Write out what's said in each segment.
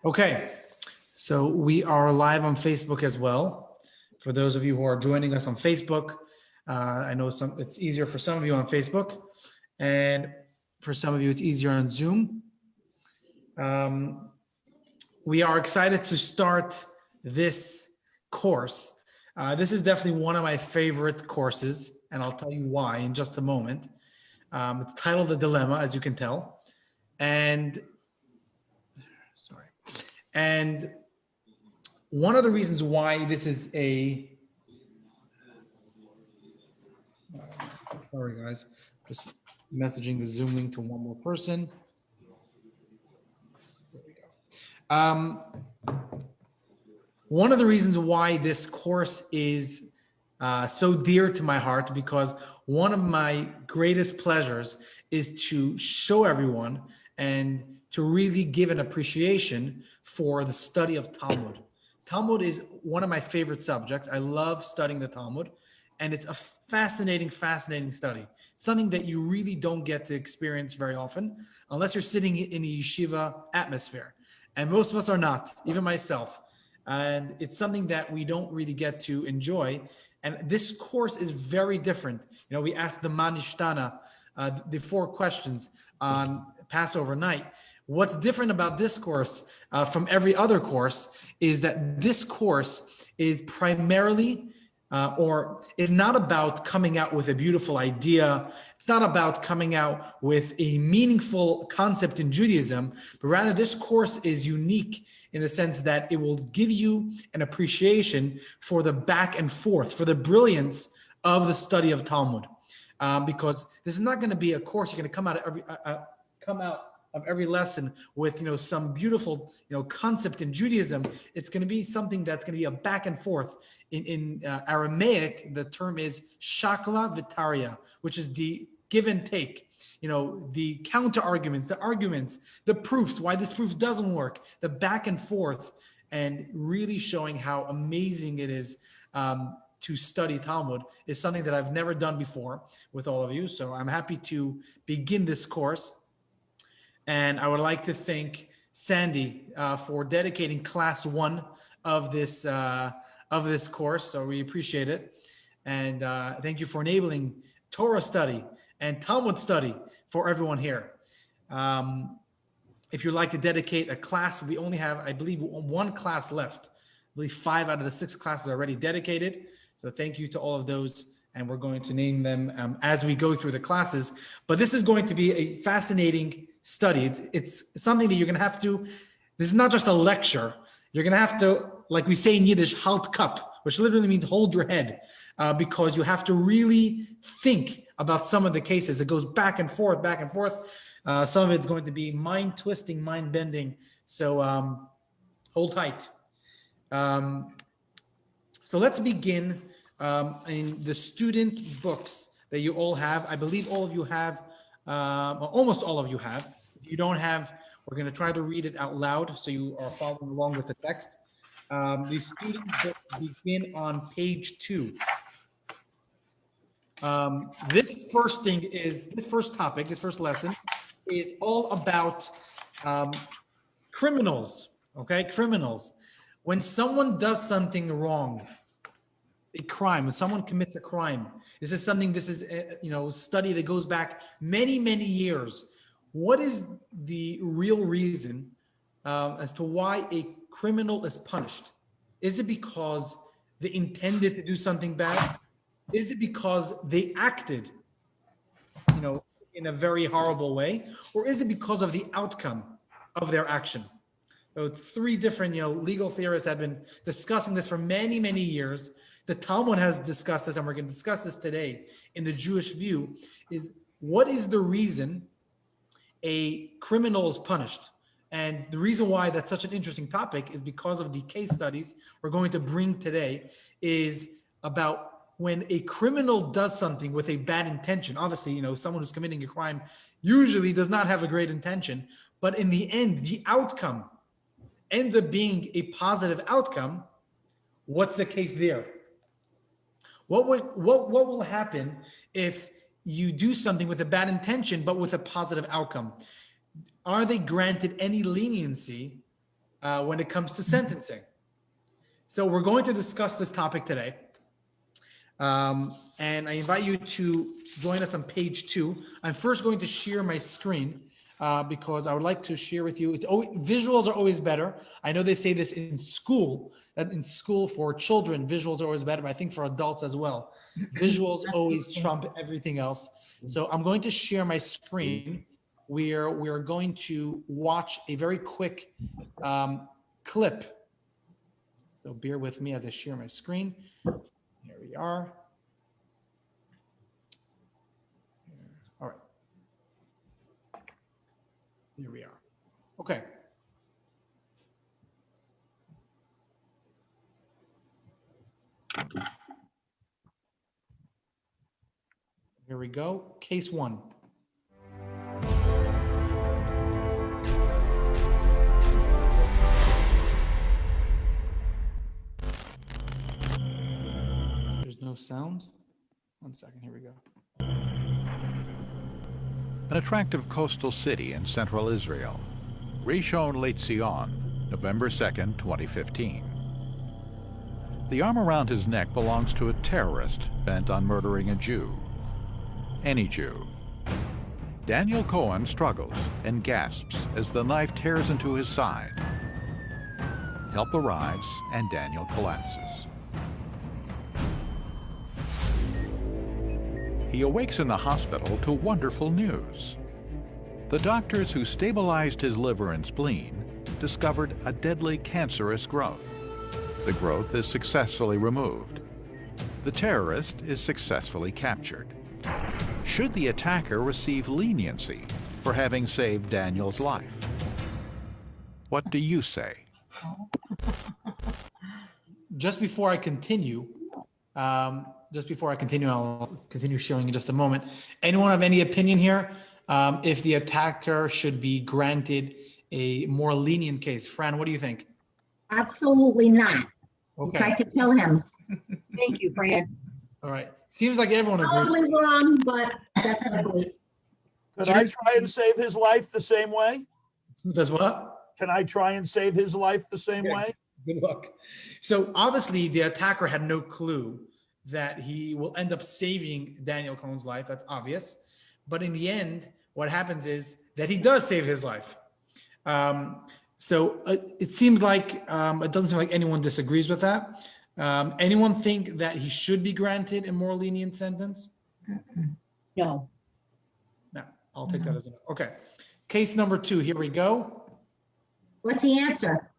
Okay, so we are live on Facebook as well. For those of you who are joining us on Facebook, I know it's easier for some of you on Facebook, and for some of you it's easier on Zoom. We are excited to start this course. This is definitely one of my favorite courses, and I'll tell you why in just a moment. It's titled The Dilemma, as you can tell, and sorry, and one of the reasons why this is sorry guys, just messaging the Zoom link to one more person. There we go. One of the reasons why this course is so dear to my heart, because one of my greatest pleasures is to show everyone and to really give an appreciation for the study of Talmud. Talmud is one of my favorite subjects. I love studying the Talmud, and it's a fascinating study. Something that you really don't get to experience very often unless you're sitting in a yeshiva atmosphere. And most of us are not, even myself. And it's something that we don't really get to enjoy. And this course is very different. You know, we asked the Manishtana, the 4 questions on Passover night. What's different about this course from every other course is that this course is primarily or is not about coming out with a beautiful idea. It's not about coming out with a meaningful concept in Judaism, but rather this course is unique in the sense that it will give you an appreciation for the back and forth, for the brilliance of the study of Talmud. Because this is not going to be a course you're going to come out of every lesson with some beautiful concept in Judaism. It's going to be something that's going to be a back and forth. In Aramaic, the term is shakla vitaria, which is the give and take. The counter arguments, the arguments, the proofs, why this proof doesn't work, the back and forth, and really showing how amazing it is to study Talmud is something that I've never done before with all of you. So I'm happy to begin this course. And I would like to thank Sandy for dedicating class 1 of this course. So we appreciate it. And thank you for enabling Torah study and Talmud study for everyone here. If you'd like to dedicate a class, we only have, I believe, 1 class left. I believe 5 out of the 6 classes are already dedicated. So thank you to all of those. And we're going to name them as we go through the classes. But this is going to be a fascinating study. It's something that you're going to have to, this is not just a lecture. You're going to have to, like we say in Yiddish, halt cup, which literally means hold your head, because you have to really think about some of the cases. It goes back and forth, back and forth. Some of it's going to be mind twisting, mind bending. So hold tight. So let's begin in the student books that you all have. I believe all of you have, almost all of you have. If you don't have, we're going to try to read it out loud so you are following along with the text. The student books begin on page 2. This first topic, this first lesson is all about criminals, okay? Criminals. When someone does something wrong, a crime, when someone commits a crime, this is a study that goes back many years. What is the real reason as to why a criminal is punished? Is it because they intended to do something bad? Is it because they acted in a very horrible way, or is it because of the outcome of their action? So it's 3 different legal theorists have been discussing this for many years. The Talmud has discussed this, and we're going to discuss this today in the Jewish view, is what is the reason a criminal is punished? And the reason why that's such an interesting topic is because of the case studies we're going to bring today is about when a criminal does something with a bad intention. Obviously, someone who's committing a crime usually does not have a great intention, but in the end, the outcome ends up being a positive outcome. What's the case there? What will happen if you do something with a bad intention but with a positive outcome? Are they granted any leniency when it comes to sentencing. So we're going to discuss this topic today. And I invite you to join us on page 2. I'm first going to share my screen because I would like to share with you. Visuals are always better. I know they say this in school, that in school for children, visuals are always better, but I think for adults as well. Visuals always trump everything else. So I'm going to share my screen where we're going to watch a very quick clip. So bear with me as I share my screen. Here we are. All right. Here we are. Okay. Here we go. Case 1. No sound. 1 second. Here we go. An attractive coastal city in central Israel, Rishon LeZion, November 2nd, 2015. The arm around his neck belongs to a terrorist bent on murdering a Jew. Any Jew. Daniel Cohen struggles and gasps as the knife tears into his side. Help arrives and Daniel collapses. He awakes in the hospital to wonderful news. The doctors who stabilized his liver and spleen discovered a deadly cancerous growth. The growth is successfully removed. The terrorist is successfully captured. Should the attacker receive leniency for having saved Daniel's life? What do you say? Just before I continue, I'll continue sharing in just a moment. Anyone have any opinion here? If the attacker should be granted a more lenient case? Fran, what do you think? Absolutely not. Okay. Tried to kill him. Thank you, Fran. All right. Seems like everyone agrees. Probably wrong, but that's what I believe. Could I try and save his life the same way? Does what? Can I try and save his life the same Okay. way? Good luck. So obviously the attacker had no clue that he will end up saving Daniel Cohen's life. That's obvious. But in the end, what happens is that he does save his life. So it seems like, it doesn't seem like anyone disagrees with that. Anyone think that he should be granted a more lenient sentence? No. No, I'll take that as a no. Okay. Case number 2, here we go. What's the answer?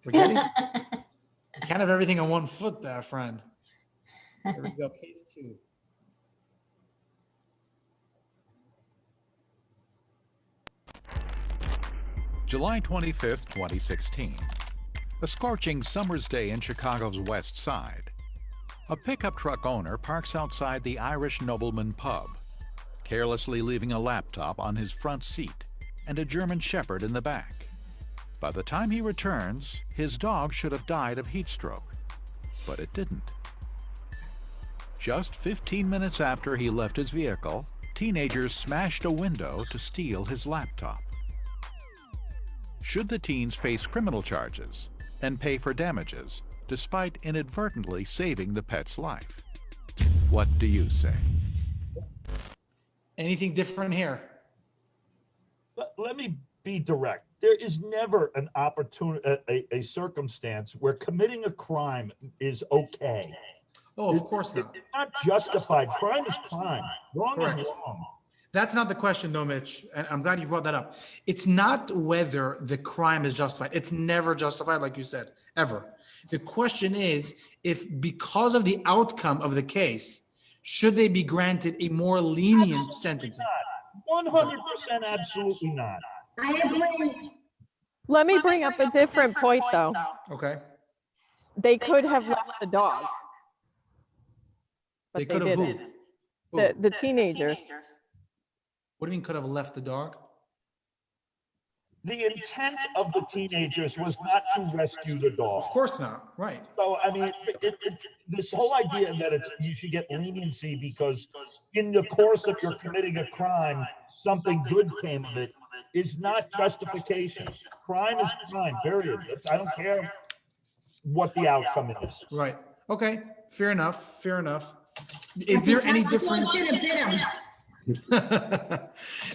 Forgetting? You can't have everything on one foot there, friend. Here we go, case 2. July 25th, 2016. A scorching summer's day in Chicago's West Side. A pickup truck owner parks outside the Irish Nobleman pub, carelessly leaving a laptop on his front seat and a German Shepherd in the back. By the time he returns, his dog should have died of heat stroke, but it didn't. Just 15 minutes after he left his vehicle, teenagers smashed a window to steal his laptop. Should the teens face criminal charges and pay for damages, despite inadvertently saving the pet's life? What do you say? Anything different here? Let me be direct. There is never an opportunity, a circumstance where committing a crime is okay. Oh, of course not. It's not justified. Crime is crime. Wrong Correct. is wrong. That's not the question, though, Mitch. And I'm glad you brought that up. It's not whether the crime is justified. It's never justified, like you said, ever. The question is, if because of the outcome of the case, should they be granted a more lenient sentence? 100% absolutely not. I agree. Let me bring up a different point, though. Okay. They could have left the dog, but They they could have didn't. Who? The teenagers. What do you mean could have left the dog? The intent of the teenagers was not to rescue the dog. Of course not. Right. So, I mean, this whole idea that you should get leniency because in the course of your committing a crime, something good came of it is not justification. Crime is crime, period. I don't care what the outcome is. Right. Okay. Fair enough. Fair enough. Is there any difference? Should have bit him.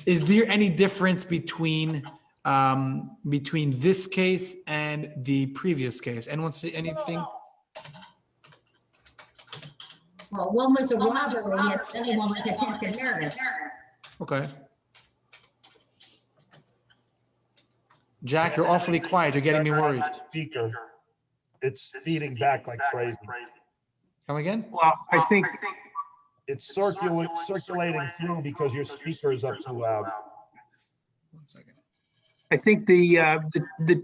Is there any difference between this case and the previous case? Anyone see anything? Well, one was a robbery and the other one was attempted murder. Okay. Jack, you're awfully quiet. You're getting me worried. Speaker, it's feeding back like crazy. Come again? Well, I think, It's circulating through because your speaker is up too loud. 1 second. I think the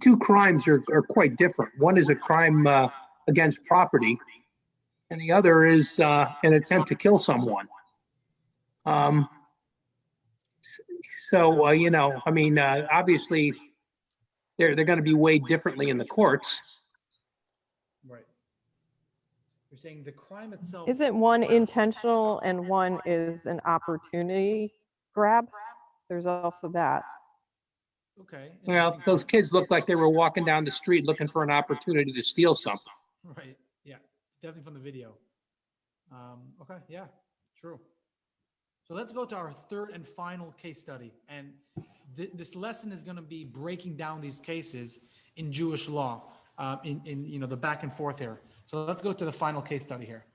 two crimes are quite different. One is a crime against property, and the other is an attempt to kill someone. So you know, I mean, obviously, they're going to be weighed differently in the courts. Right. You're saying the crime itself. Isn't one intentional and one is an opportunity grab? There's also that. Okay. Well, interesting. those kids looked like they were walking down the street looking for an opportunity to steal something. Right. Yeah. Definitely from the video. Okay. Yeah. True. So let's go to our third and final case study. And this lesson is going to be breaking down these cases in Jewish law, in you know, the back and forth here. So let's go to the final case study here.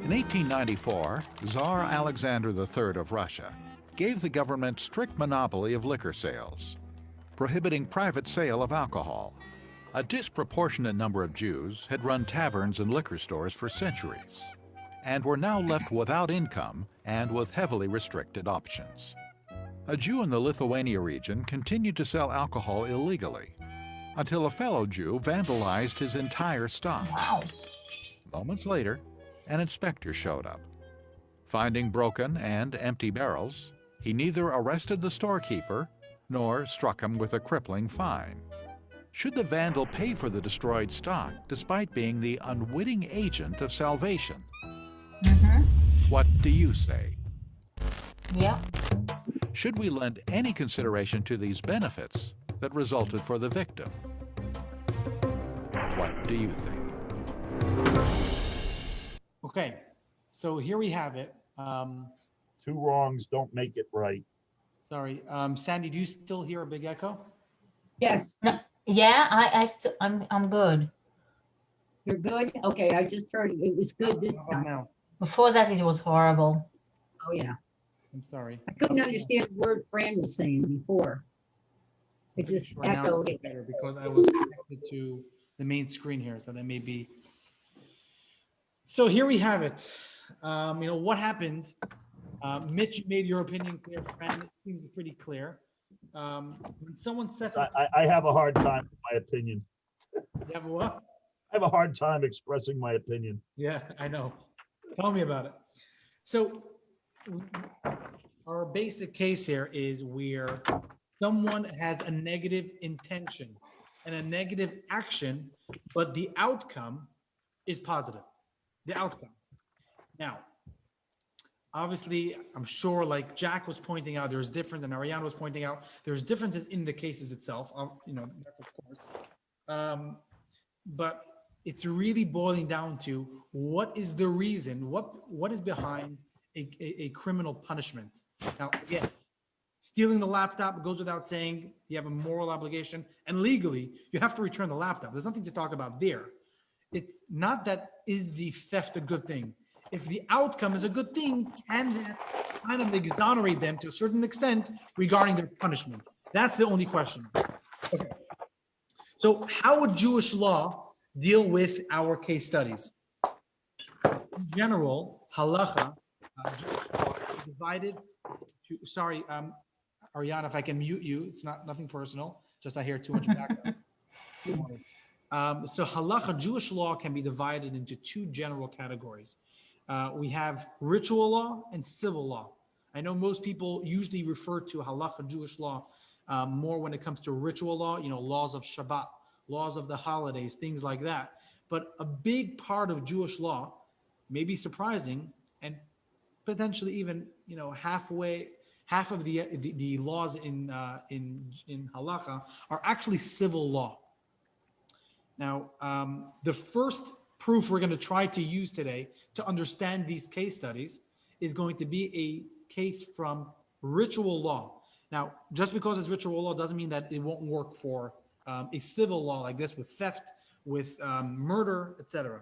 In 1894, Tsar Alexander III of Russia gave the government strict monopoly of liquor sales, prohibiting private sale of alcohol. A disproportionate number of Jews had run taverns and liquor stores for centuries and were now left without income and with heavily restricted options. A Jew in the Lithuania region continued to sell alcohol illegally until a fellow Jew vandalized his entire stock. Moments later, an inspector showed up. Finding broken and empty barrels, he neither arrested the storekeeper nor struck him with a crippling fine. Should the vandal pay for the destroyed stock despite being the unwitting agent of salvation? What do you say? Yeah. Should we lend any consideration to these benefits that resulted for the victim? What do you think? Okay. So here we have it. Two wrongs don't make it right. Sorry. Sandy, do you still hear a big echo? Yes, No, yeah, I'm good. you're good? Okay, I just heard it was good this How about time. now? Before that, it was horrible. Oh, yeah. I'm sorry. I couldn't understand the word Fran was saying before. It just Right now echoed. it's better because I was connected to the main screen here, so that may be. So here we have it. You know what happened. Mitch, you made your opinion clear. Fran, it seems pretty clear. When someone sets up, I have a hard time with my opinion. you have what? I have a hard time expressing my opinion. Yeah, I know. Tell me about it. So our basic case here is where someone has a negative intention and a negative action, but the outcome is positive. The outcome. Now, obviously, I'm sure like Jack was pointing out, there's difference, and Ariana was pointing out, there's differences in the cases itself, you know, of course. But it's really boiling down to what is the reason, what is behind a criminal punishment. Now, again, stealing the laptop goes without saying. You have a moral obligation, and legally, you have to return the laptop. There's nothing to talk about there. It's not that is the theft a good thing. If the outcome is a good thing, can that kind of exonerate them to a certain extent regarding their punishment? That's the only question. Okay. So how would Jewish law deal with our case studies? In general, halacha, Jewish law is divided to, sorry, Ariana, if I can mute you, it's nothing personal, just I hear too much background. So halacha, Jewish law can be divided into two general categories. We have ritual law and civil law. I know most people usually refer to halacha, Jewish law, more when it comes to ritual law, you know, laws of Shabbat, laws of the holidays, things like that. but a big part of Jewish law, may be surprising, and potentially even, half of the laws in halacha are actually civil law. Now, the first proof we're going to try to use today to understand these case studies is going to be a case from ritual law. Now, just because it's ritual law doesn't mean that it won't work for a civil law like this, with theft, with murder, etc.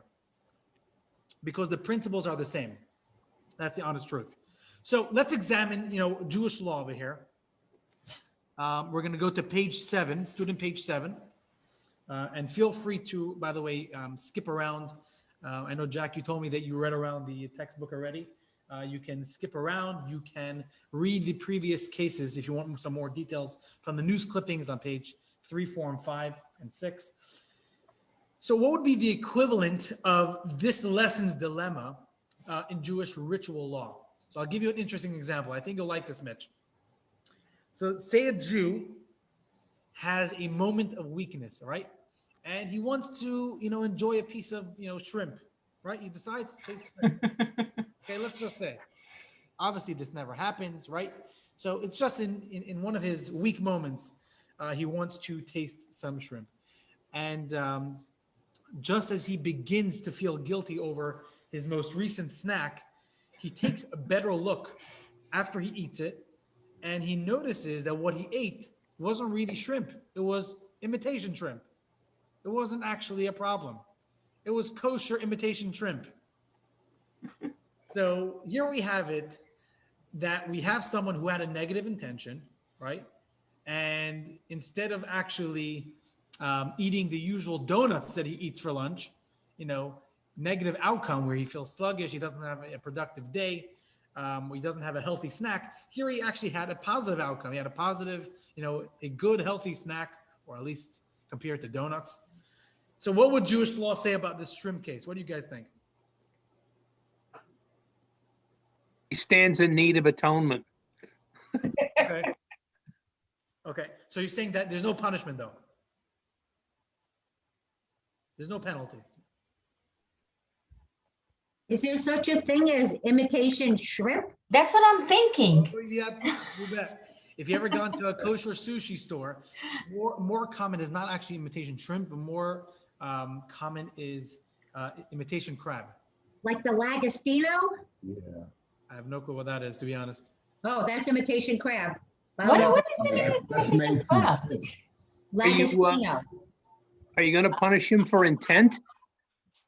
Because the principles are the same. That's the honest truth. So let's examine, Jewish law over here. We're going to go to page 7, student page 7. And feel free to, by the way, skip around. I know, Jack, you told me that you read around the textbook already. You can skip around. You can read the previous cases if you want some more details from the news clippings on page 3, 4, and 5, and 6. So what would be the equivalent of this lesson's dilemma in Jewish ritual law? So I'll give you an interesting example. I think you'll like this, Mitch. So say a Jew has a moment of weakness, all right? And he wants to, enjoy a piece of, shrimp, right? He decides to taste shrimp. Okay, let's just say. Obviously, this never happens, right? So it's just in one of his weak moments, he wants to taste some shrimp. And just as he begins to feel guilty over his most recent snack, he takes a better look after he eats it, and he notices that what he ate wasn't really shrimp. It was imitation shrimp. It wasn't actually a problem. It was kosher imitation shrimp. So here we have it, that we have someone who had a negative intention, right? And instead of actually eating the usual donuts that he eats for lunch, negative outcome where he feels sluggish, he doesn't have a productive day, he doesn't have a healthy snack. Here he actually had a positive outcome. He had a positive, a good healthy snack, or at least compared to donuts. So what would Jewish law say about this shrimp case? What do you guys think? He stands in need of atonement. Okay. Okay. So you're saying that there's no punishment, though? There's no penalty. Is there such a thing as imitation shrimp? That's what I'm thinking. Yeah, you bet. If you ever gone to a kosher sushi store, more common is not actually imitation shrimp, but more common is imitation crab. Like the Lagostino? Yeah. I have no clue what that is, to be honest. Oh, that's imitation crab. I don't What, know what if is it's it? That's Imitation made from crab? fish. Lagostino. Are you going to punish him for intent?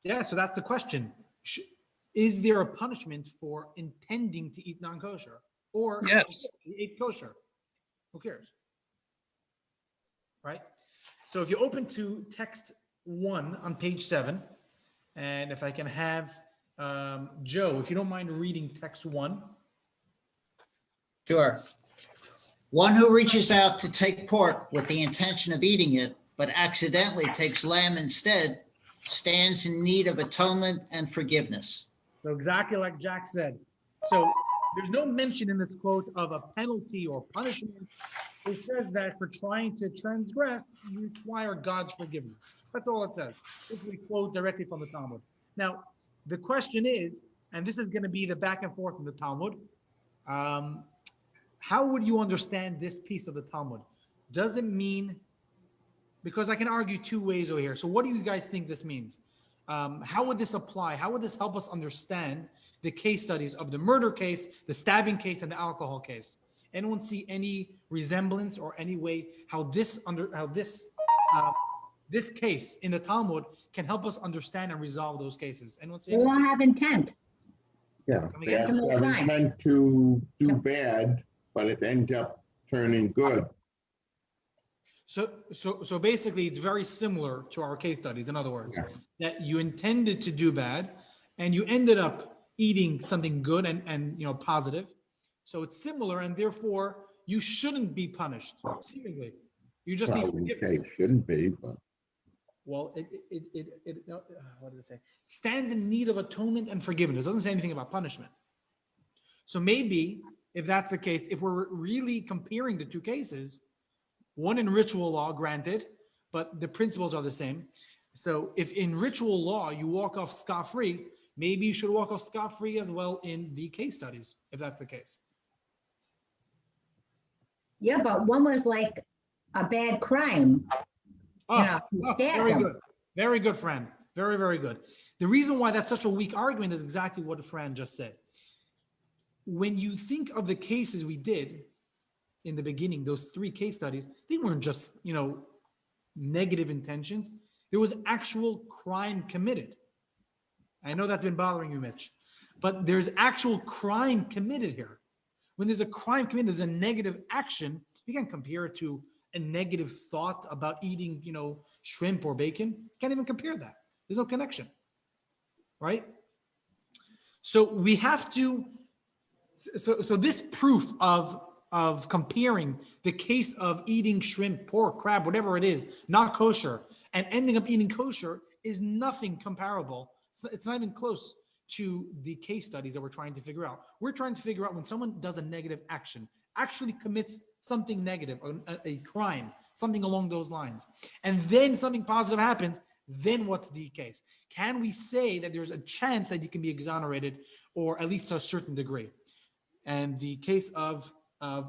Yeah, so that's the question. Is there a punishment for intending to eat non-kosher? Or Yes. he ate kosher? Who cares? Right? So if you open to text 1 on page 7, and if I can have Joe, if you don't mind reading text 1. Sure. One who reaches out to take pork with the intention of eating it, but accidentally takes lamb instead, stands in need of atonement and forgiveness. So exactly like Jack said. So there's no mention in this quote of a penalty or punishment. It says that for trying to transgress, you require God's forgiveness. That's all it says. If we quote directly from the Talmud. Now, the question is, and this is going to be the back and forth in the Talmud, how would you understand this piece of the Talmud? Does it mean, because I can argue two ways over here. So what do you guys think this means? How would this apply? How would this help us understand the case studies of the murder case, the stabbing case, and the alcohol case? Anyone see any resemblance or any way how this case in the Talmud can help us understand and resolve those cases? Anyone see? They all have intent. Yeah, Can we they get have to to have crime? intent to do bad, but it ends up turning good. So basically, it's very similar to our case studies. In other words, that you intended to do bad, and you ended up eating something good and positive. So it's similar, and therefore you shouldn't be punished. Seemingly, you just need Well, forgiveness. okay, shouldn't be, but Well, what does it say? Stands in need of atonement and forgiveness. It doesn't say anything about punishment. So maybe if that's the case, if we're really comparing the two cases, one in ritual law, granted, but the principles are the same. So if in ritual law you walk off scot-free, maybe you should walk off scot-free as well in the case studies, if that's the case. Yeah, but one was like a bad crime. You stabbed very him. good. Very good, Fran. Very, very good. The reason why that's such a weak argument is exactly what Fran just said. When you think of the cases we did in the beginning, those 3 case studies, they weren't just, negative intentions. There was actual crime committed. I know that's been bothering you, Mitch, but there's actual crime committed here. When there's a crime committed, there's a negative action. You can't compare it to a negative thought about eating, shrimp or bacon. You can't even compare that. There's no connection, right? So we have to, so this proof of comparing the case of eating shrimp, pork, crab, whatever it is, not kosher, and ending up eating kosher is nothing comparable. It's not even close to the case studies that we're trying to figure out. We're trying to figure out when someone does a negative action, actually commits something negative, a crime, something along those lines, and then something positive happens, then what's the case? Can we say that there's a chance that you can be exonerated, or at least to a certain degree? And the case of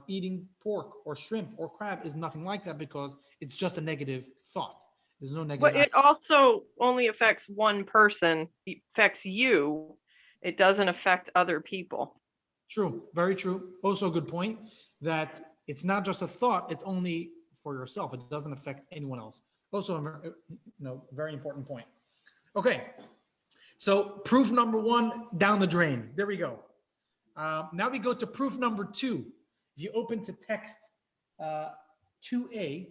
eating pork or shrimp or crab is nothing like that, because it's just a negative thought. There's no negative. But it also only affects one person. It affects you. It doesn't affect other people. True. Very true. Also a good point that it's not just a thought. It's only for yourself. It doesn't affect anyone else. Also, very important point. Okay. So proof number 1 down the drain. There we go. Now we go to proof number 2. If you open to text 2A,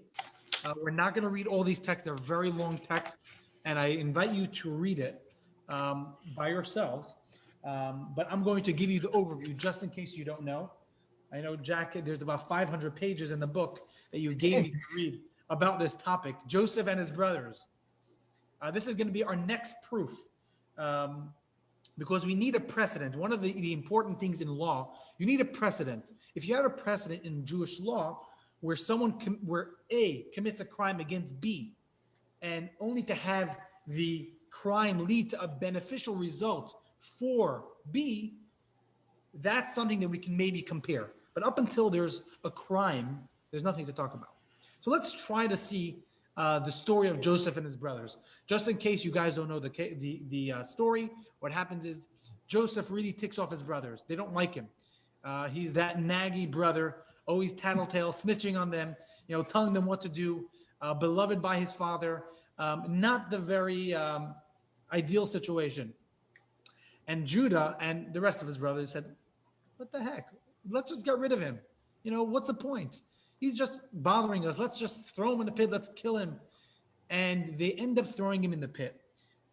we're not going to read all these texts. They're very long texts, and I invite you to read it by yourselves. But I'm going to give you the overview just in case you don't know. I know, Jack, there's about 500 pages in the book that you gave me to read about this topic, Joseph and his brothers. This is going to be our next proof, because we need a precedent. One of the important things in law, you need a precedent. If you have a precedent in Jewish law where where A commits a crime against B, and only to have the crime lead to a beneficial result for B, that's something that we can maybe compare. But up until there's a crime, there's nothing to talk about. So let's try to see the story of Joseph and his brothers. Just in case you guys don't know the story, what happens is Joseph really ticks off his brothers. They don't like him. He's that naggy brother, always tattletale, snitching on them, telling them what to do, beloved by his father, not the very ideal situation. And Judah and the rest of his brothers said, what the heck? Let's just get rid of him. What's the point? He's just bothering us. Let's just throw him in the pit. Let's kill him. And they end up throwing him in the pit,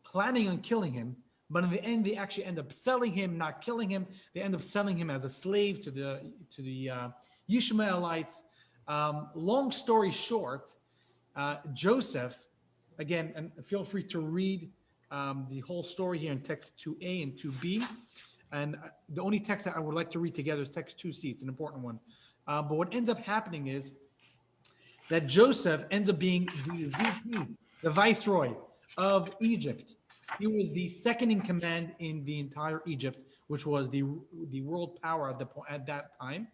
planning on killing him. But in the end, they actually end up selling him, not killing him. They end up selling him as a slave to the Ishmaelites. Long story short, Joseph, again, and feel free to read the whole story here in text 2A and 2B. And the only text that I would like to read together is text 2C. It's an important one. But what ends up happening is that Joseph ends up being the VP, the viceroy of Egypt. He was the second in command in the entire Egypt, which was the world power at that time.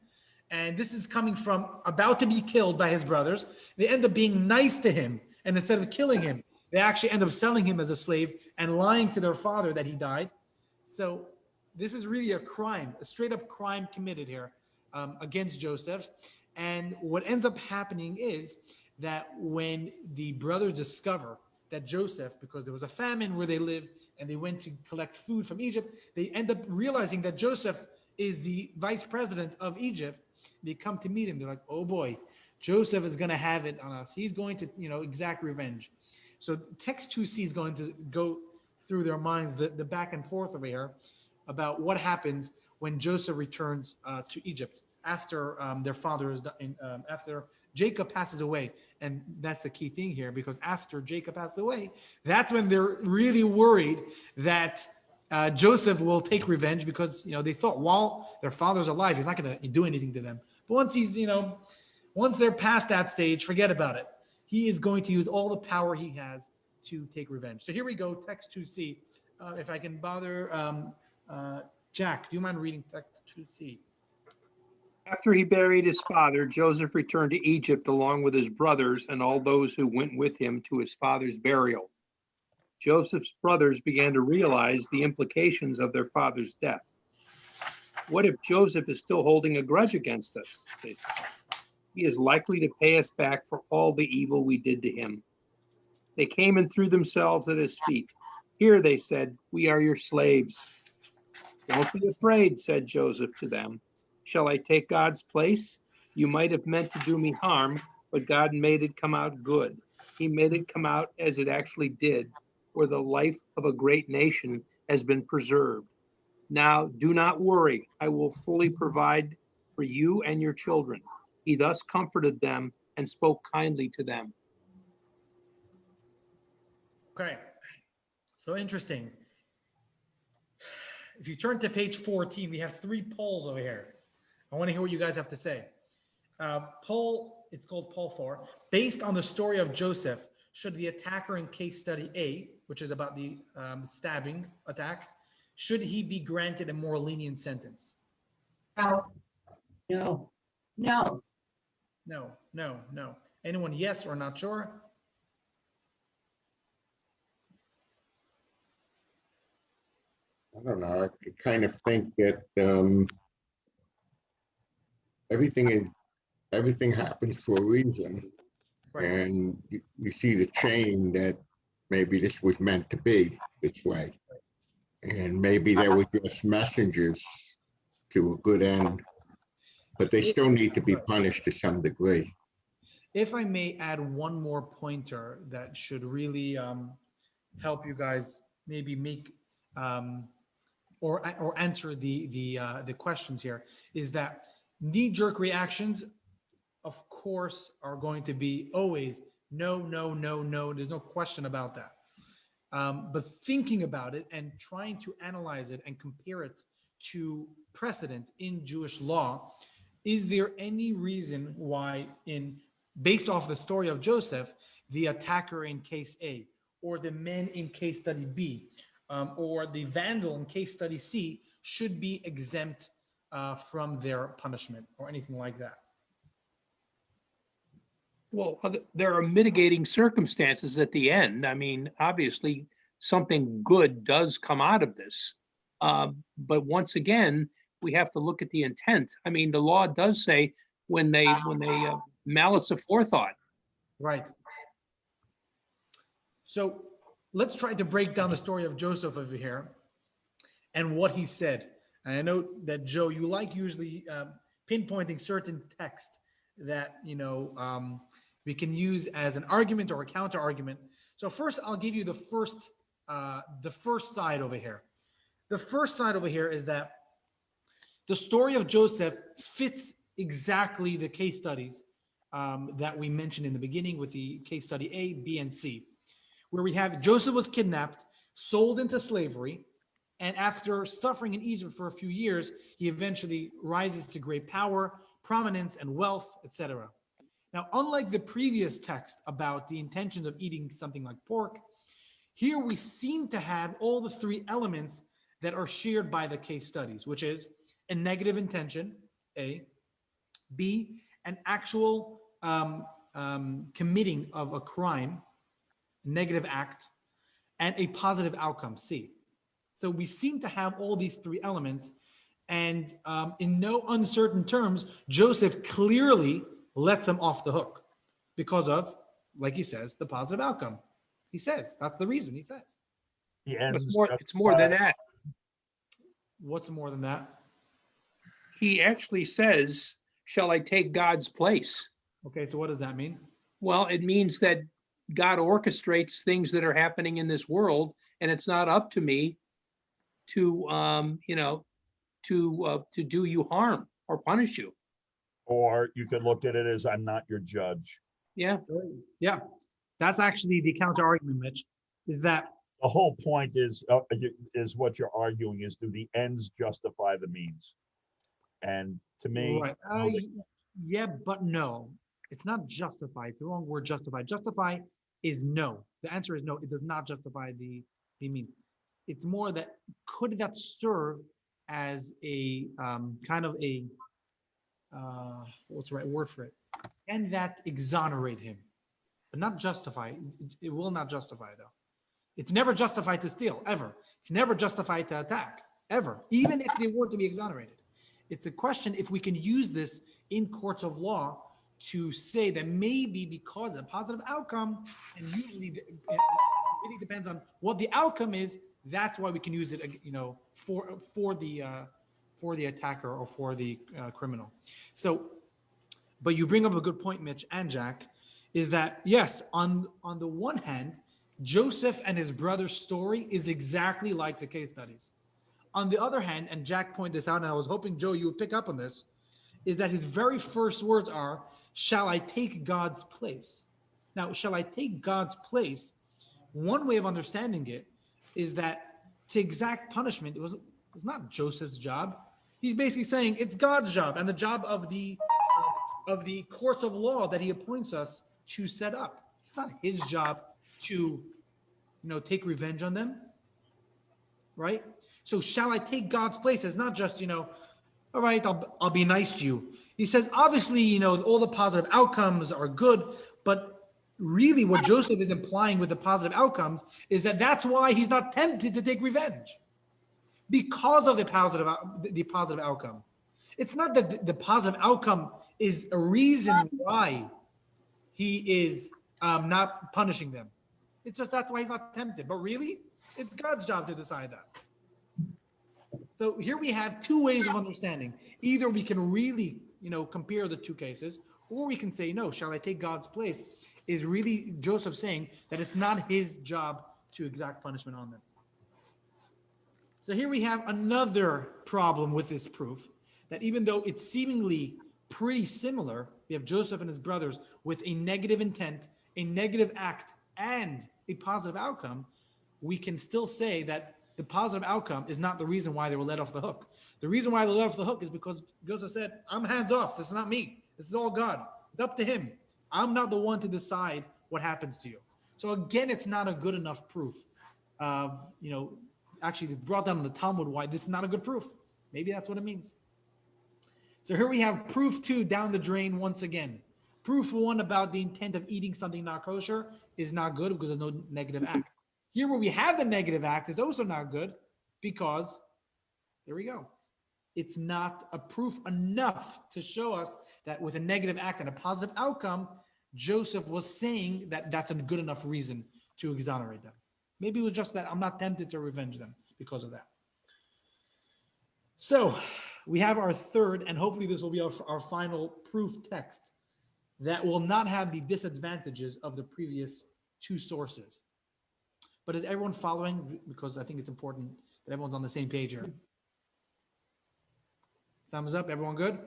And this is coming from about to be killed by his brothers. They end up being nice to him. And instead of killing him, they actually end up selling him as a slave and lying to their father that he died. So this is really a crime, a straight up crime committed here against Joseph. And what ends up happening is that when the brothers discover that Joseph, because there was a famine where they lived and they went to collect food from Egypt, they end up realizing that Joseph is the vice president of Egypt. They come to meet him. They're like, oh boy, Joseph is going to have it on us. He's going to, exact revenge. So text 2C is going to go through their minds, the back and forth over here about what happens when Joseph returns to Egypt after their father is after Jacob passes away. And that's the key thing here, because after Jacob passed away, that's when they're really worried that Joseph will take revenge, because they thought while their father's alive, he's not going to do anything to them. But once he's once they're past that stage, forget about it. He is going to use all the power he has to take revenge. So here we go, text 2C. If I can bother, Jack, do you mind reading text 2C? After he buried his father, Joseph returned to Egypt along with his brothers and all those who went with him to his father's burial. Joseph's brothers began to realize the implications of their father's death. What if Joseph is still holding a grudge against us? They said. He is likely to pay us back for all the evil we did to him. They came and threw themselves at his feet. Here, they said, we are your slaves. Don't be afraid, said Joseph to them. Shall I take God's place? You might have meant to do me harm, but God made it come out good. He made it come out as it actually did, where the life of a great nation has been preserved. Now, do not worry. I will fully provide for you and your children. He thus comforted them and spoke kindly to them. Okay, so interesting. If you turn to page 14, we have 3 polls over here. I want to hear what you guys have to say. Poll, it's called poll 4. Based on the story of Joseph, should the attacker in case study A, which is about the stabbing attack, should he be granted a more lenient sentence? No. No, no, No, no, no. Anyone yes or not sure? I don't know. I kind of think that everything happens for a reason. Right. And you see the chain that maybe this was meant to be this way. And maybe they were just messengers to a good end, but they still need to be punished to some degree. If I may add one more pointer that should really help you guys maybe make or answer the questions here, is that knee-jerk reactions, of course, are going to be always no, no, no, no. There's no question about that. But thinking about it and trying to analyze it and compare it to precedent in Jewish law, is there any reason why, based off the story of Joseph, the attacker in case A, or the men in case study B, or the vandal in case study C should be exempt from their punishment or anything like that? Well, there are mitigating circumstances at the end. I mean, obviously, something good does come out of this. But once again, we have to look at the intent. I mean, the law does say when they malice aforethought. Right. So let's try to break down the story of Joseph over here and what he said. And I know that, Joe, you like usually pinpointing certain text that, we can use as an argument or a counter argument. So first, I'll give you the first side over here. The first side over here is that the story of Joseph fits exactly the case studies that we mentioned in the beginning with the case study A, B, and C, where we have Joseph was kidnapped, sold into slavery, and after suffering in Egypt for a few years, he eventually rises to great power, prominence, and wealth, etc. Now, unlike the previous text about the intentions of eating something like pork, here we seem to have all the 3 elements that are shared by the case studies, which is a negative intention, A, B, an actual committing of a crime, negative act, and a positive outcome, C. So we seem to have all these 3 elements, and in no uncertain terms, Joseph clearly lets them off the hook because of, like he says, the positive outcome. He says that's the reason. He says It's more than that. What's more than that? He actually says, shall I take God's place? Okay, so what does that mean? Well, it means that God orchestrates things that are happening in this world, and it's not up to me to do you harm or punish you. Or you could look at it as I'm not your judge. Yeah. Yeah, that's actually the counter argument, Mitch, is that The whole point is what you're arguing is, do the ends justify the means? And to me, right. Yeah, but no, it's not justify. It's the wrong word, justify. Justify is no. The answer is no. It does not justify the means. It's more that could that serve as a kind of a what's the right word for it? Can that exonerate him, but not justify? It will not justify though. It's never justified to steal ever. It's never justified to attack ever, even if they were to be exonerated. It's a question if we can use this in courts of law to say that maybe because of a positive outcome, and usually it really depends on what the outcome is. That's why we can use it, for the attacker or for the criminal. So, but you bring up a good point, Mitch and Jack, is that yes, on the one hand, Joseph and his brother's story is exactly like the case studies. On the other hand, and Jack pointed this out, and I was hoping, Joe, you would pick up on this, is that his very first words are, "Shall I take God's place?" Now, shall I take God's place? One way of understanding it is that to exact punishment, it was not Joseph's job. He's basically saying it's God's job and the job of the courts of law that he appoints us to set up. It's not his job to, take revenge on them, right? So shall I take God's place? It's not just, all right, I'll be nice to you. He says, obviously, all the positive outcomes are good, but really what Joseph is implying with the positive outcomes is that that's why he's not tempted to take revenge, because of the positive outcome. It's not that the positive outcome is a reason why he is not punishing them. It's just that's why he's not tempted. But really, it's God's job to decide that. So here we have two ways of understanding. Either we can really, compare the two cases, or we can say, no, shall I take God's place? Is really Joseph saying that it's not his job to exact punishment on them. So here we have another problem with this proof, that even though it's seemingly pretty similar, we have Joseph and his brothers with a negative intent, a negative act, and a positive outcome, we can still say that the positive outcome is not the reason why they were let off the hook. The reason why they were let off the hook is because Joseph said, I'm hands off. This is not me. This is all God. It's up to him. I'm not the one to decide what happens to you. So again, it's not a good enough proof. Actually, it's brought down in the Talmud why this is not a good proof. Maybe that's what it means. So here we have proof 2 down the drain once again. Proof 1 about the intent of eating something not kosher is not good because there's no negative act. Here where we have the negative act is also not good because, here we go. It's not a proof enough to show us that with a negative act and a positive outcome, Joseph was saying that that's a good enough reason to exonerate them. Maybe it was just that I'm not tempted to revenge them because of that. So we have our third, and hopefully this will be our final proof text that will not have the disadvantages of the previous two sources. But is everyone following? Because I think it's important that everyone's on the same page here. Thumbs up, everyone good?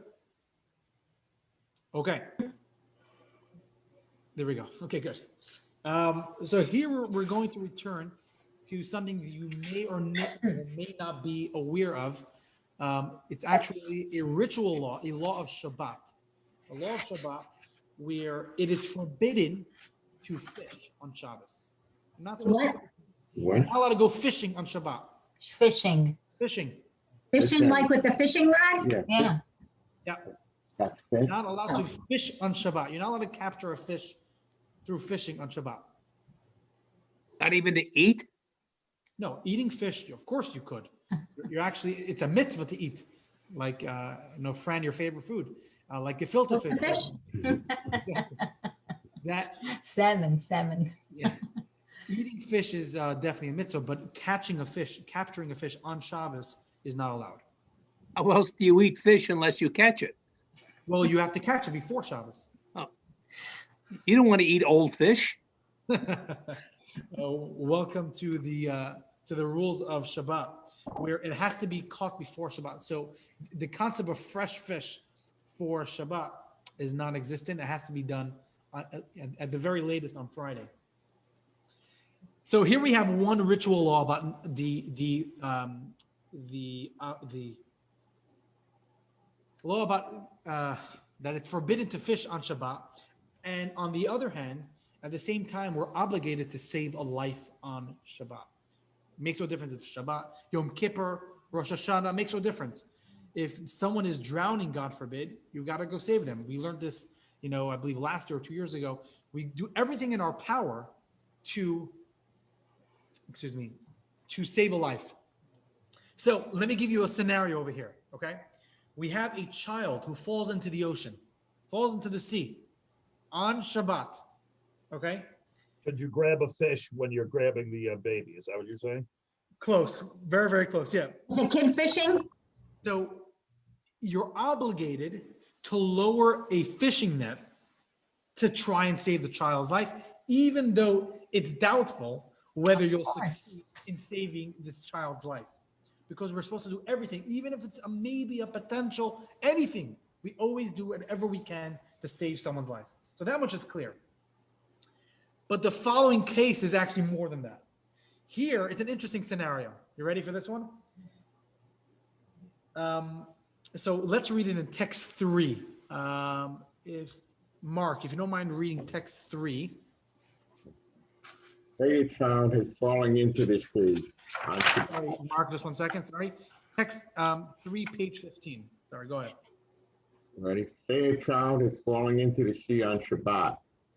Okay. There we go. Okay, good. So here we're going to return to something that you may or may not be aware of. It's actually a ritual law, a law of Shabbat. A law of Shabbat where it is forbidden to fish on Shabbos. You're not supposed to, you're not allowed to go fishing on Shabbat. Fishing. Fishing. Fishing like with the fishing rod? Yeah. Yeah. You're not allowed to fish on Shabbat. You're not allowed to capture a fish through fishing on Shabbat. Not even to eat? No, eating fish, of course you could. You're actually, it's a mitzvah to eat. Like, Fran, your favorite food, like gefilte fish. That Salmon. Yeah. Eating fish is definitely a mitzvah, but capturing a fish on Shabbos is not allowed. How else do you eat fish unless you catch it? Well, you have to catch it before Shabbos. You don't want to eat old fish. Welcome to the rules of Shabbat, where it has to be caught before Shabbat. So the concept of fresh fish for Shabbat is non-existent. It has to be done at the very latest on Friday. So here we have one ritual law about the law about that it's forbidden to fish on Shabbat, and on the other hand, At the same time, we're obligated to save a life on Shabbat. Makes no difference if Shabbat, Yom Kippur, Rosh Hashanah, makes no difference. If someone is drowning, God forbid, you got to go save them. We learned this, I believe last year or 2 years ago. We do everything in our power to save a life. So let me give you a scenario over here, okay? We have a child who falls into the ocean, falls into the sea on Shabbat, okay? Should you grab a fish when you're grabbing the baby? Is that what you're saying? Close, very, very close, yeah. Is a kid fishing? So you're obligated to lower a fishing net to try and save the child's life, even though it's doubtful whether you'll succeed in saving this child's life. Because we're supposed to do everything, even if it's maybe a potential, anything. We always do whatever we can to save someone's life. So that much is clear. But the following case is actually more than that. Here, it's an interesting scenario. You ready for this one? So let's read it in text 3. If Mark, if you don't mind reading text 3. Say a child is falling into the sea. Sorry, Mark, just 1 second. Sorry. Text 3, page 15. Sorry, go ahead. Ready? Say a child is falling into the sea on Shabbat,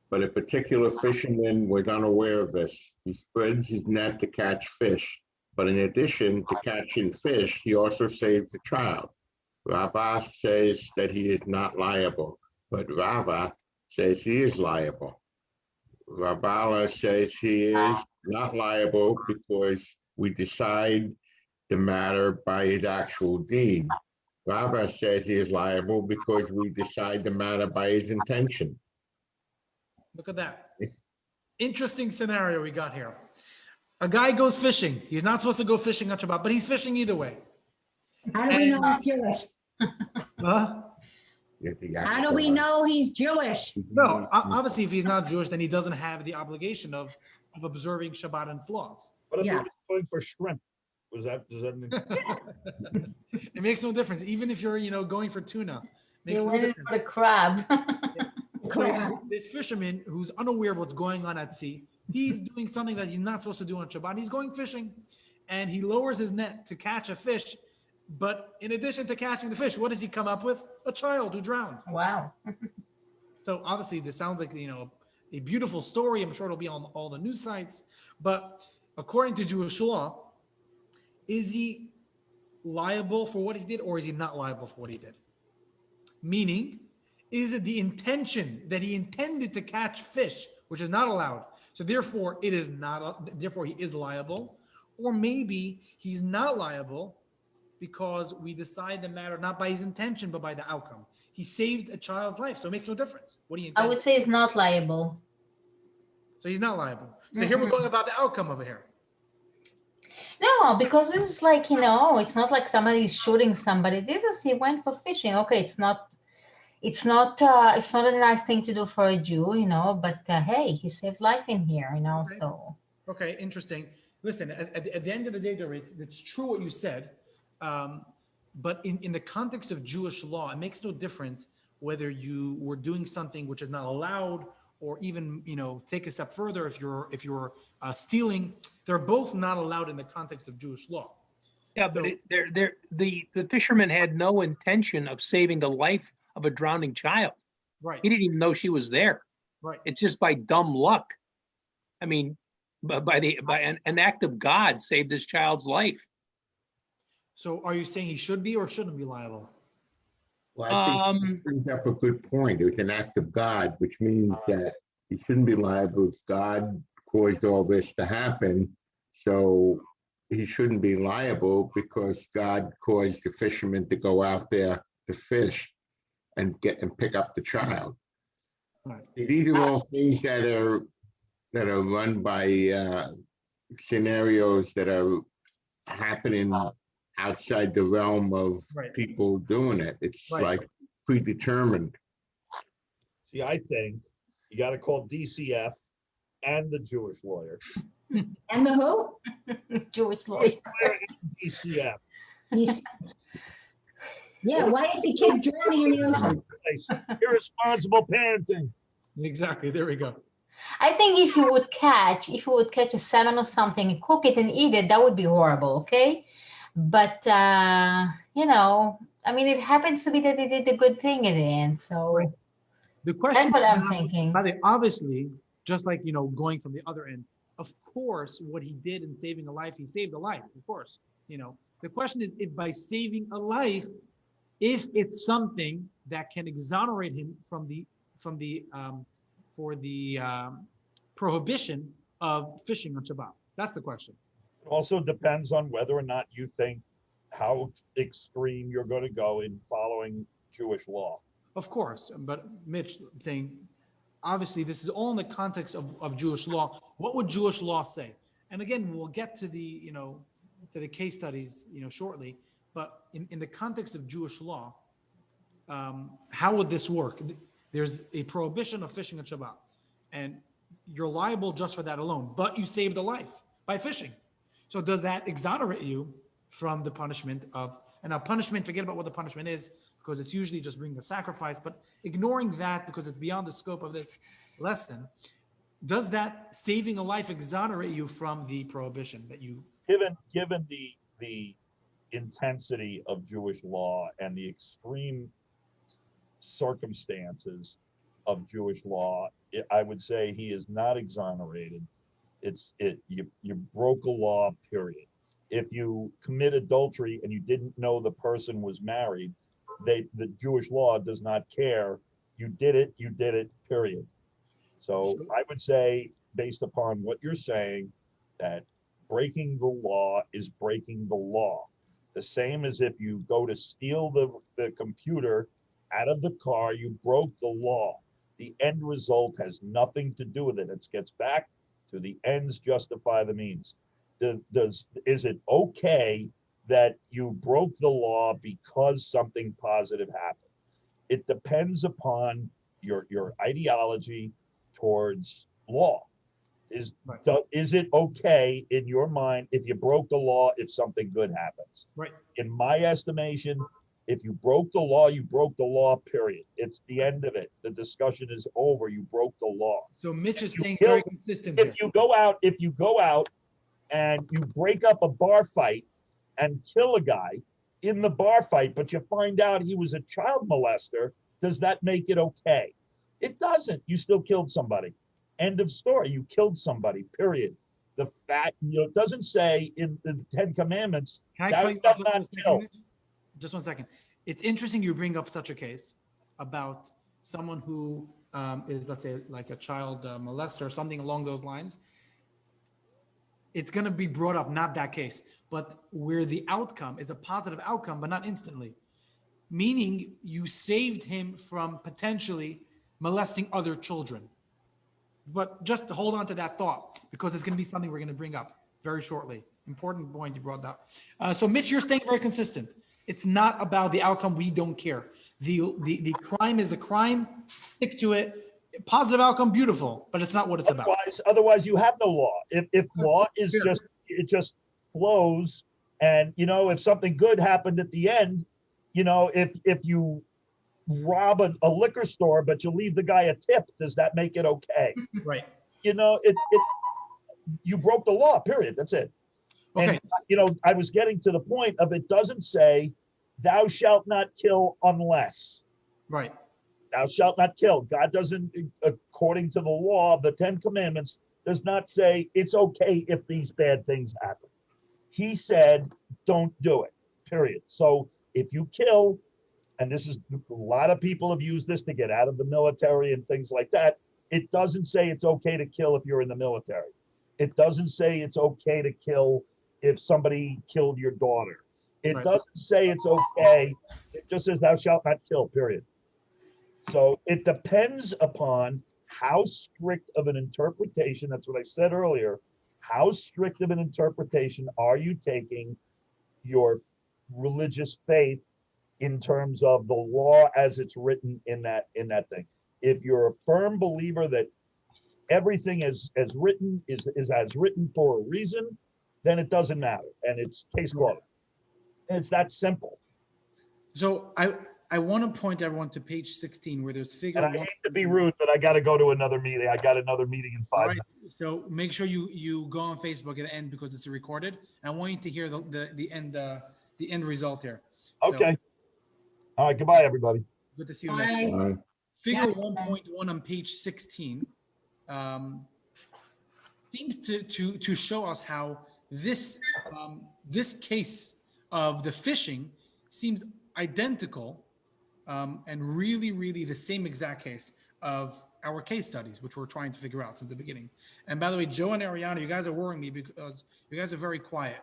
but a particular fisherman was unaware of this. He spreads his net to catch fish, but in addition to catching fish, he also saves the child. Rabbah says that he is not liable, but Rava says he is liable. Rabbah says he is not liable because we decide the matter by his actual deed. Rava says he is liable because we decide the matter by his intention. Look at that. Interesting scenario we got here. A guy goes fishing. He's not supposed to go fishing on Shabbat, but he's fishing either way. How do we know he's Jewish? Huh? How do we know he's Jewish? No, obviously, if he's not Jewish, then he doesn't have the obligation of observing Shabbat and its laws. What if Yeah. you're going for shrimp? Does that It makes no difference. Even if you're, going for tuna, makes You no went in difference. for the crab. So this fisherman who's unaware of what's going on at sea, he's doing something that he's not supposed to do on Shabbat. He's going fishing, and he lowers his net to catch a fish. But in addition to catching the fish, what does he come up with? A child who drowned. Wow. So obviously, this sounds like a beautiful story. I'm sure it'll be on all the news sites. But according to Jewish law, is he liable for what he did, or is he not liable for what he did? Meaning, is it the intention that he intended to catch fish, which is not allowed? So therefore, it is not. Therefore, he is liable, or maybe he's not liable because we decide the matter not by his intention but by the outcome. He saved a child's life, so it makes no difference. What do you? I would say it's not liable. So he's not liable. So here we're going about the outcome over here. No, because this is like, it's not like somebody's shooting somebody. This is, he went for fishing. Okay, it's not a nice thing to do for a Jew, but hey, he saved life in here, Okay. so. Okay, interesting. Listen, at the end of the day, Dorit, it's true what you said, but in the context of Jewish law, it makes no difference whether you were doing something which is not allowed, or even take a step further if you're stealing. They're both not allowed in the context of Jewish law. Yeah, So- but the fisherman had no intention of saving the life of a drowning child. Right, He didn't even know she was there. right. It's just by dumb luck. I mean, by an act of God saved this child's life. So are you saying he should be or shouldn't be liable? Well, I think that brings up a good point. It was an act of God, which means that he shouldn't be liable if God caused all this to happen. So he shouldn't be liable because God caused the fisherman to go out there to fish and pick up the child. Right. These are all things that are run by scenarios that are happening outside the realm of Right. people doing it. It's Right. like predetermined. See, I think you got to call DCF and the Jewish lawyer. And the who? Jewish lawyer. DCF. He's- Yeah, why is the kid drowning in the ocean? Irresponsible parenting. Exactly. There we go. I think if you would catch a salmon or something, cook it and eat it, that would be horrible, okay? But you know, I mean, it happens to be that he did the good thing in the end. So Right. The question that's what is I'm not- thinking. by the way, obviously, just like, going from the other end, of course, what he did in saving a life, he saved a life, of course. The question is if by saving a life, if it's something that can exonerate him from the prohibition of fishing on Shabbat. That's the question. It also depends on whether or not you think how extreme you're going to go in following Jewish law. Of course, but Mitch saying, obviously, this is all in the context of Jewish law. What would Jewish law say? And again, we'll get to the case studies, shortly. But in the context of Jewish law, how would this work? There's a prohibition of fishing on Shabbat, and you're liable just for that alone. But you saved a life by fishing. So does that exonerate you from the punishment of? And now punishment, forget about what the punishment is, because it's usually just bringing a sacrifice. But ignoring that because it's beyond the scope of this lesson, does that saving a life exonerate you from the prohibition that you? Given the intensity of Jewish law and the extreme circumstances of Jewish law, I would say he is not exonerated. You broke a law, period. If you commit adultery and you didn't know the person was married, the Jewish law does not care. You did it, period. So I would say, based upon what you're saying, that breaking the law is breaking the law. The same as if you go to steal the computer out of the car, you broke the law. The end result has nothing to do with it. It gets back to the ends justify the means. Is it okay that you broke the law because something positive happened? It depends upon your ideology towards law. Is it okay in your mind if you broke the law if something good happens? Right. In my estimation, if you broke the law, you broke the law, period. It's the end of it. The discussion is over. You broke the law. So Mitch is staying kill- very consistent here. If you go out and you break up a bar fight and kill a guy in the bar fight, but you find out he was a child molester, does that make it okay? It doesn't. You still killed somebody. End of story. You killed somebody, period. The fact, it doesn't say in the Ten Commandments, Can I thou cut you shalt off just not one second, kill. Mitch? Just 1 second. It's interesting you bring up such a case about someone who is, let's say, like a child molester or something along those lines. It's going to be brought up, not that case, but where the outcome is a positive outcome, but not instantly. Meaning you saved him from potentially molesting other children. But just to hold on to that thought, because it's going to be something we're going to bring up very shortly. Important point you brought up. So Mitch, you're staying very consistent. It's not about the outcome. We don't care. The crime is a crime. Stick to it. Positive outcome, beautiful, but it's not what it's about. Otherwise you have no law. If law is just flows, and if something good happened at the end, if you rob a liquor store but you leave the guy a tip, does that make it okay? Right. You broke the law, period. That's it. Okay. And I was getting to the point of, it doesn't say thou shalt not kill unless. Right. Thou shalt not kill. God doesn't, according to the law of the Ten Commandments, does not say it's okay if these bad things happen. He said, don't do it, period. So if you kill, and this is, a lot of people have used this to get out of the military and things like that. It doesn't say it's okay to kill if you're in the military. It doesn't say it's okay to kill if somebody killed your daughter. It Right. doesn't say it's okay. It just says thou shalt not kill, period. So it depends upon how strict of an interpretation, that's what I said earlier, how strict of an interpretation are you taking your religious faith in terms of the law as it's written in that thing. If you're a firm believer that everything as written is as written for a reason, then it doesn't matter, and it's case law. And it's that simple. So I want to point everyone to page 16 where there's figure And I one. hate to be rude, but I got to go to another meeting. I got another meeting in All 5 right, minutes. so make sure you go on Facebook at the end because it's recorded. I want you to hear the end result here. So, Okay. All right. Goodbye, everybody. good to see you next. Bye. Figure Yeah. 1.1 on page 16 seems to show us how this case of the fishing seems identical and really the same exact case of our case studies, which we're trying to figure out since the beginning. And by the way, Joe and Ariana, you guys are worrying me because you guys are very quiet.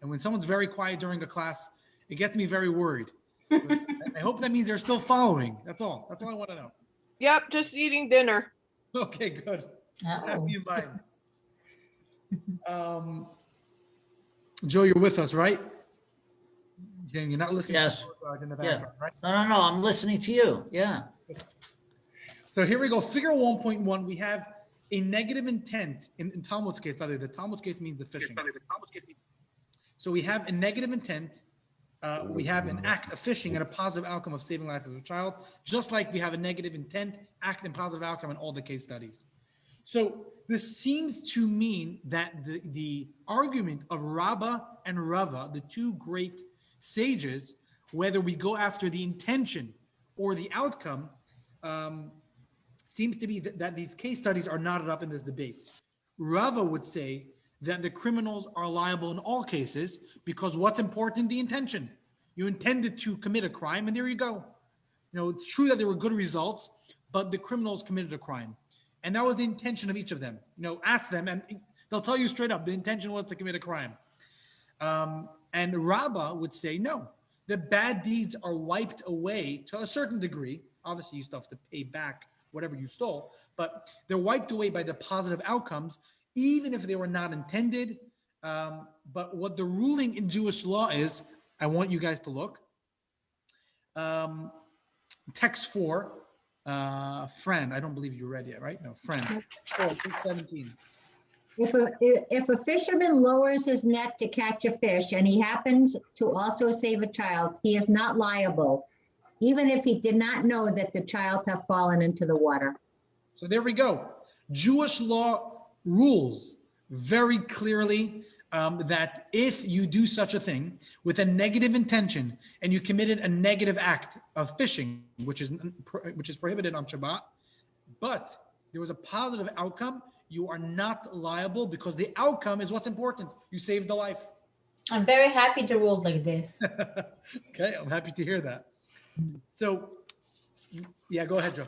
And when someone's very quiet during a class, it gets me very worried. I hope that means they're still following. That's all. That's all I want to know. Yep, just eating dinner. Okay, good. Oh. Happy in mind. Joe, you're with us, right? You're not listening. Yes. To in the Yeah. background, right? No, I'm listening to you. Yeah. So here we go. Figure 1.1. We have a negative intent in Talmud's case. By the way, the Talmud's case means the fishing. So we have a negative intent. We have an act of fishing and a positive outcome of saving life of a child, just like we have a negative intent, act, and positive outcome in all the case studies. So this seems to mean that the argument of Rabbah and Rava, the two great sages, whether we go after the intention or the outcome, seems to be that these case studies are knotted up in this debate. Rava would say that the criminals are liable in all cases because what's important? The intention. You intended to commit a crime, and there you go. You know, it's true that there were good results, but the criminals committed a crime. And that was the intention of each of them. You know, ask them, and they'll tell you straight up, the intention was to commit a crime. And Rabbah would say, no, the bad deeds are wiped away to a certain degree. Obviously, you still have to pay back whatever you stole, but they're wiped away by the positive outcomes, even if they were not intended. But what the ruling in Jewish law is, I want you guys to look. Text 4, Fran, I don't believe you read yet, right? No, Fran, 17. If a fisherman lowers his net to catch a fish and he happens to also save a child, he is not liable, even if he did not know that the child had fallen into the water. So there we go. Jewish law rules very clearly that if you do such a thing with a negative intention and you committed a negative act of fishing, which is prohibited on Shabbat, but there was a positive outcome, you are not liable because the outcome is what's important. You saved the life. I'm very happy to rule like this. Okay, I'm happy to hear that. So, yeah, go ahead, Joe.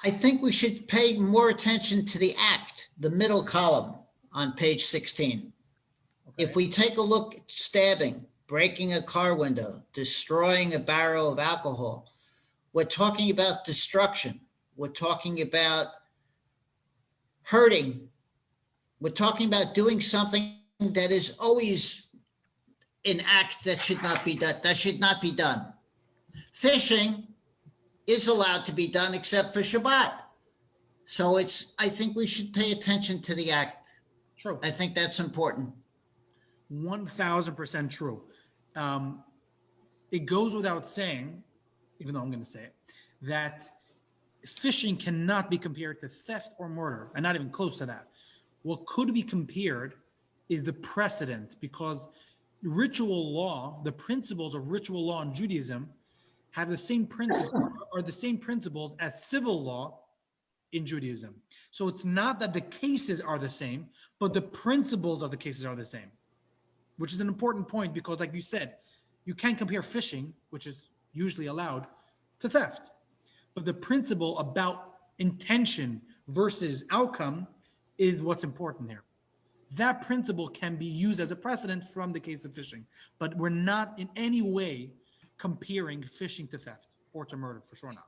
I think we should pay more attention to the act, the middle column on page 16. Okay. If we take a look at stabbing, breaking a car window, destroying a barrel of alcohol, we're talking about destruction. We're talking about hurting. We're talking about doing something that is always an act that should not be done. That should not be done. Fishing is allowed to be done except for Shabbat. So I think we should pay attention to the act. True. I think that's important. 1000% true. It goes without saying, even though I'm going to say it, that fishing cannot be compared to theft or murder, and not even close to that. What could be compared is the precedent, because ritual law, the principles of ritual law in Judaism, have the same principles, are the same principles as civil law in Judaism. So it's not that the cases are the same, but the principles of the cases are the same, which is an important point because, like you said, you can't compare fishing, which is usually allowed, to theft. But the principle about intention versus outcome is what's important here. That principle can be used as a precedent from the case of fishing, but we're not in any way comparing fishing to theft or to murder, for sure not.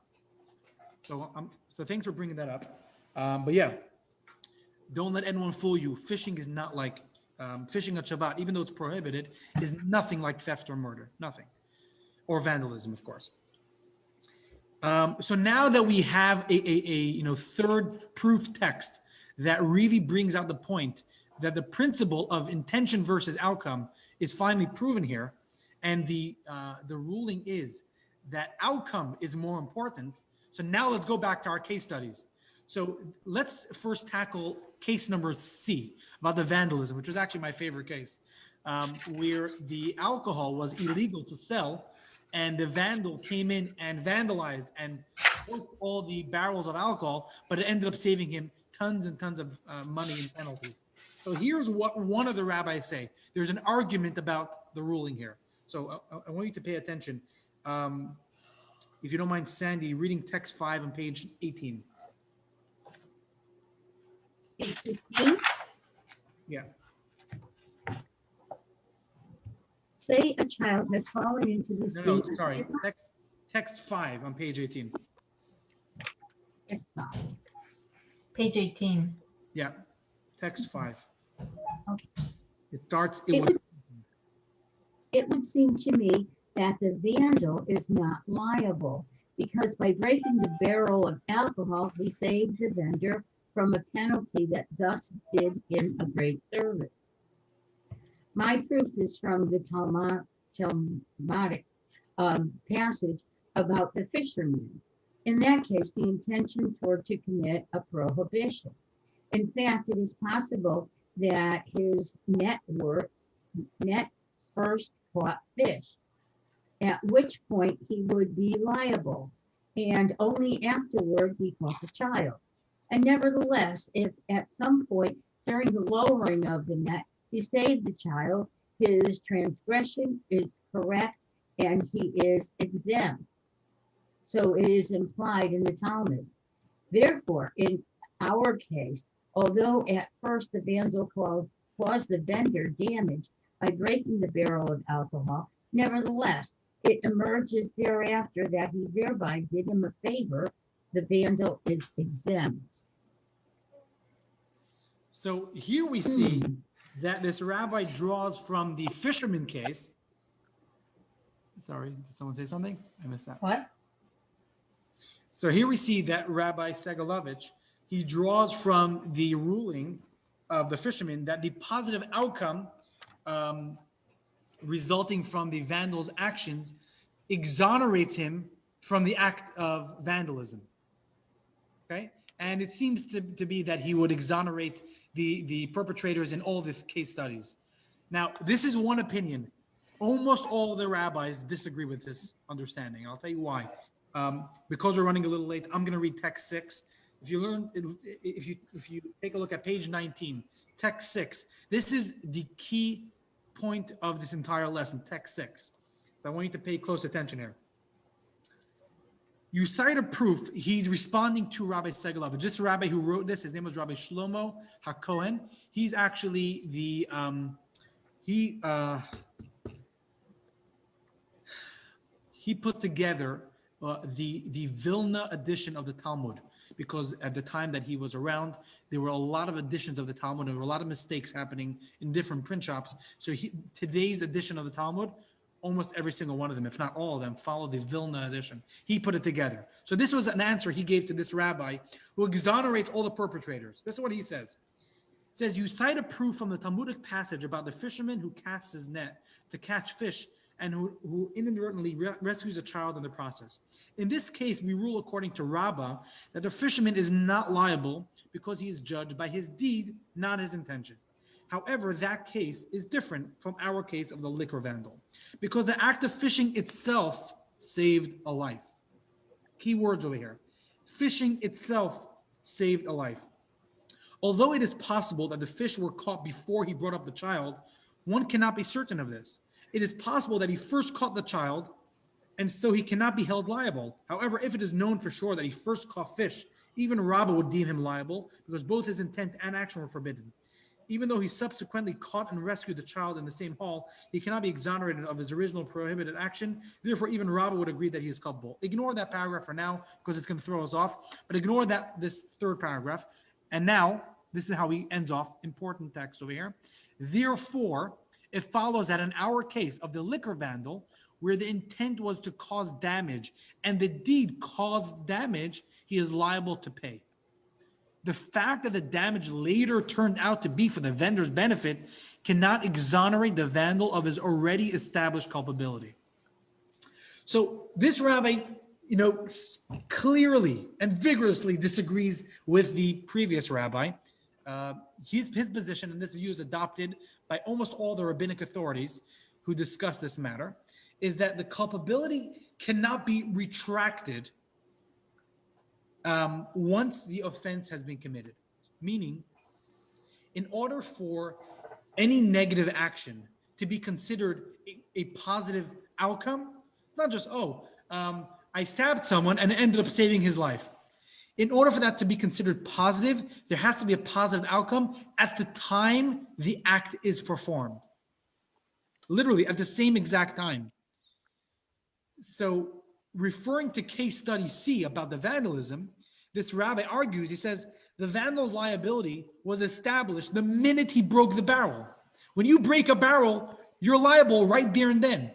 So thanks for bringing that up. But yeah, don't let anyone fool you. Fishing is not like fishing at Shabbat, even though it's prohibited, is nothing like theft or murder, nothing, or vandalism, of course. So now that we have a third proof text that really brings out the point that the principle of intention versus outcome is finally proven here, And the ruling is that outcome is more important. So now let's go back to our case studies. So let's first tackle case number C about the vandalism, which was actually my favorite case, where the alcohol was illegal to sell, and the vandal came in and vandalized and broke all the barrels of alcohol, but it ended up saving him tons and tons of money and penalties. So here's what one of the rabbis say. There's an argument about the ruling here. So I want you to pay attention. If you don't mind, Sandy, reading text 5 on page 18. Page 15, Yeah. say a child has fallen into the sea. No, sorry. Text 5 on page 18. It's not. Page 18. Yeah. Text 5. Okay. It starts. It would seem to me that the vandal is not liable because by breaking the barrel of alcohol, he saved the vendor from a penalty that thus did him a great service. My proof is from the Talmudic passage about the fisherman. In that case, the intentions were to commit a prohibition. In fact, it is possible that his net first caught fish, at which point he would be liable, and only afterward he caught the child. And nevertheless, if at some point during the lowering of the net he saved the child, his transgression is correct and he is exempt. So it is implied in the Talmud. Therefore, in our case, although at first the vandal caused the vendor damage by breaking the barrel of alcohol, nevertheless, it emerges thereafter that he thereby did him a favor. The vandal is exempt. So here we see that this rabbi draws from the fisherman case. Sorry, did someone say something? I missed that. What? So here we see that Rabbi Segalovich, he draws from the ruling of the fisherman that the positive outcome resulting from the vandal's actions exonerates him from the act of vandalism. Okay? And it seems to be that he would exonerate the perpetrators in all the case studies. Now, this is one opinion. Almost all the rabbis disagree with this understanding. I'll tell you why. Because we're running a little late, I'm going to read text 6. If you take a look at page 19, text 6, this is the key point of this entire lesson, text 6. So I want you to pay close attention here. You cite a proof. He's responding to Rabbi Segalovich. This rabbi who wrote this, his name was Rabbi Shlomo HaKohen. He's actually the he put together the Vilna edition of the Talmud, because at the time that he was around, there were a lot of editions of the Talmud. There were a lot of mistakes happening in different print shops. So today's edition of the Talmud, almost every single one of them, if not all of them, follow the Vilna edition. He put it together. So this was an answer he gave to this rabbi who exonerates all the perpetrators. This is what he says. He says, you cite a proof from the Talmudic passage about the fisherman who casts his net to catch fish and who inadvertently rescues a child in the process. In this case, we rule according to Rabbah that the fisherman is not liable because he is judged by his deed, not his intention. However, that case is different from our case of the liquor vandal, because the act of fishing itself saved a life. Key words over here. Fishing itself saved a life. Although it is possible that the fish were caught before he brought up the child, one cannot be certain of this. It is possible that he first caught the child, and so he cannot be held liable. However, if it is known for sure that he first caught fish, even Rabbah would deem him liable, because both his intent and action were forbidden. Even though he subsequently caught and rescued the child in the same haul, he cannot be exonerated of his original prohibited action. Therefore, even Rabbah would agree that he is culpable. Ignore that paragraph for now, because it's going to throw us off. But ignore this third paragraph. And now, this is how he ends off. Important text over here. Therefore, it follows that in our case of the liquor vandal, where the intent was to cause damage and the deed caused damage, he is liable to pay. The fact that the damage later turned out to be for the vendor's benefit cannot exonerate the vandal of his already established culpability. So this rabbi, clearly and vigorously disagrees with the previous rabbi. His position, and this view is adopted by almost all the rabbinic authorities who discuss this matter, is that the culpability cannot be retracted once the offense has been committed. Meaning, in order for any negative action to be considered a positive outcome, it's not just, I stabbed someone and it ended up saving his life. In order for that to be considered positive, there has to be a positive outcome at the time the act is performed. Literally at the same exact time. So referring to case study C about the vandalism, this rabbi argues, he says, the vandal's liability was established the minute he broke the barrel. When you break a barrel, you're liable right there and then.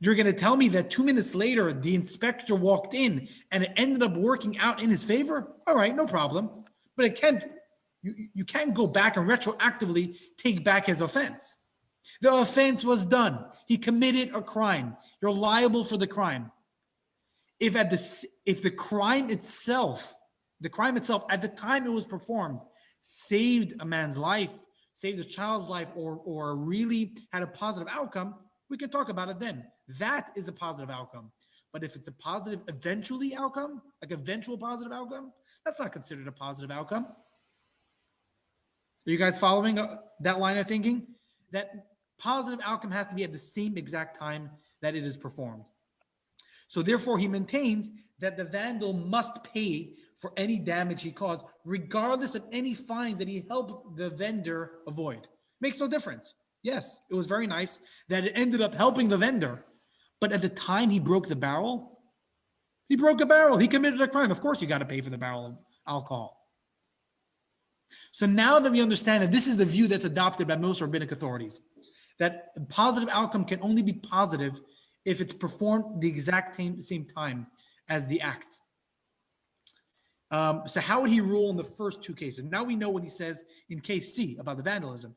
You're going to tell me that 2 minutes later, the inspector walked in and it ended up working out in his favor? All right, no problem. But you can't go back and retroactively take back his offense. The offense was done. He committed a crime. You're liable for the crime. If the crime itself at the time it was performed saved a man's life, saved a child's life, or really had a positive outcome, we can talk about it then. That is a positive outcome. But if it's a positive eventually outcome, like eventual positive outcome, that's not considered a positive outcome. Are you guys following that line of thinking? That positive outcome has to be at the same exact time that it is performed. So therefore, he maintains that the vandal must pay for any damage he caused, regardless of any fines that he helped the vendor avoid. Makes no difference. Yes, it was very nice that it ended up helping the vendor, but at the time he broke the barrel, he broke a barrel. He committed a crime. Of course, you got to pay for the barrel of alcohol. So now that we understand that this is the view that's adopted by most rabbinic authorities, that a positive outcome can only be positive if it's performed the exact same time as the act. So how would he rule in the first two cases? Now we know what he says in case C about the vandalism.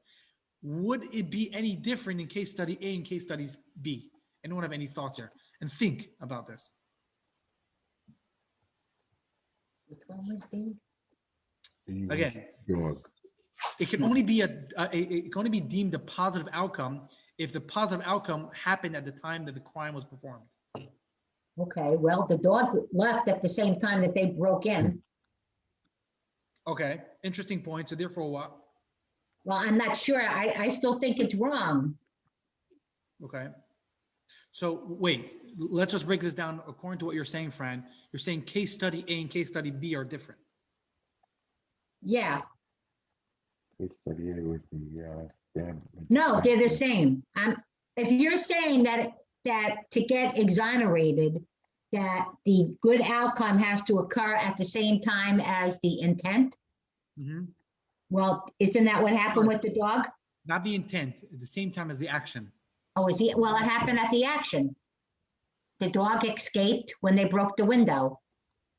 Would it be any different in case study A and case studies B? Anyone have any thoughts here? And think about this. Which one was D? Again, Dog. it can only be it can only be deemed a positive outcome if the positive outcome happened at the time that the crime was performed. Okay, well, the dog left at the same time that they broke in. Okay, interesting point. So therefore, what? Well, I'm not sure. I still think it's wrong. Okay. So wait, let's just break this down according to what you're saying, Fran. You're saying case study A and case study B are different. Yeah, Case study A was the, dam- no, they're the same. If you're saying that to get exonerated, that the good outcome has to occur at the same time as the intent, Mhm. well, isn't that what happened with the dog? Not the intent, at the same time as the action. Oh, well, it happened at the action. The dog escaped when they broke the window,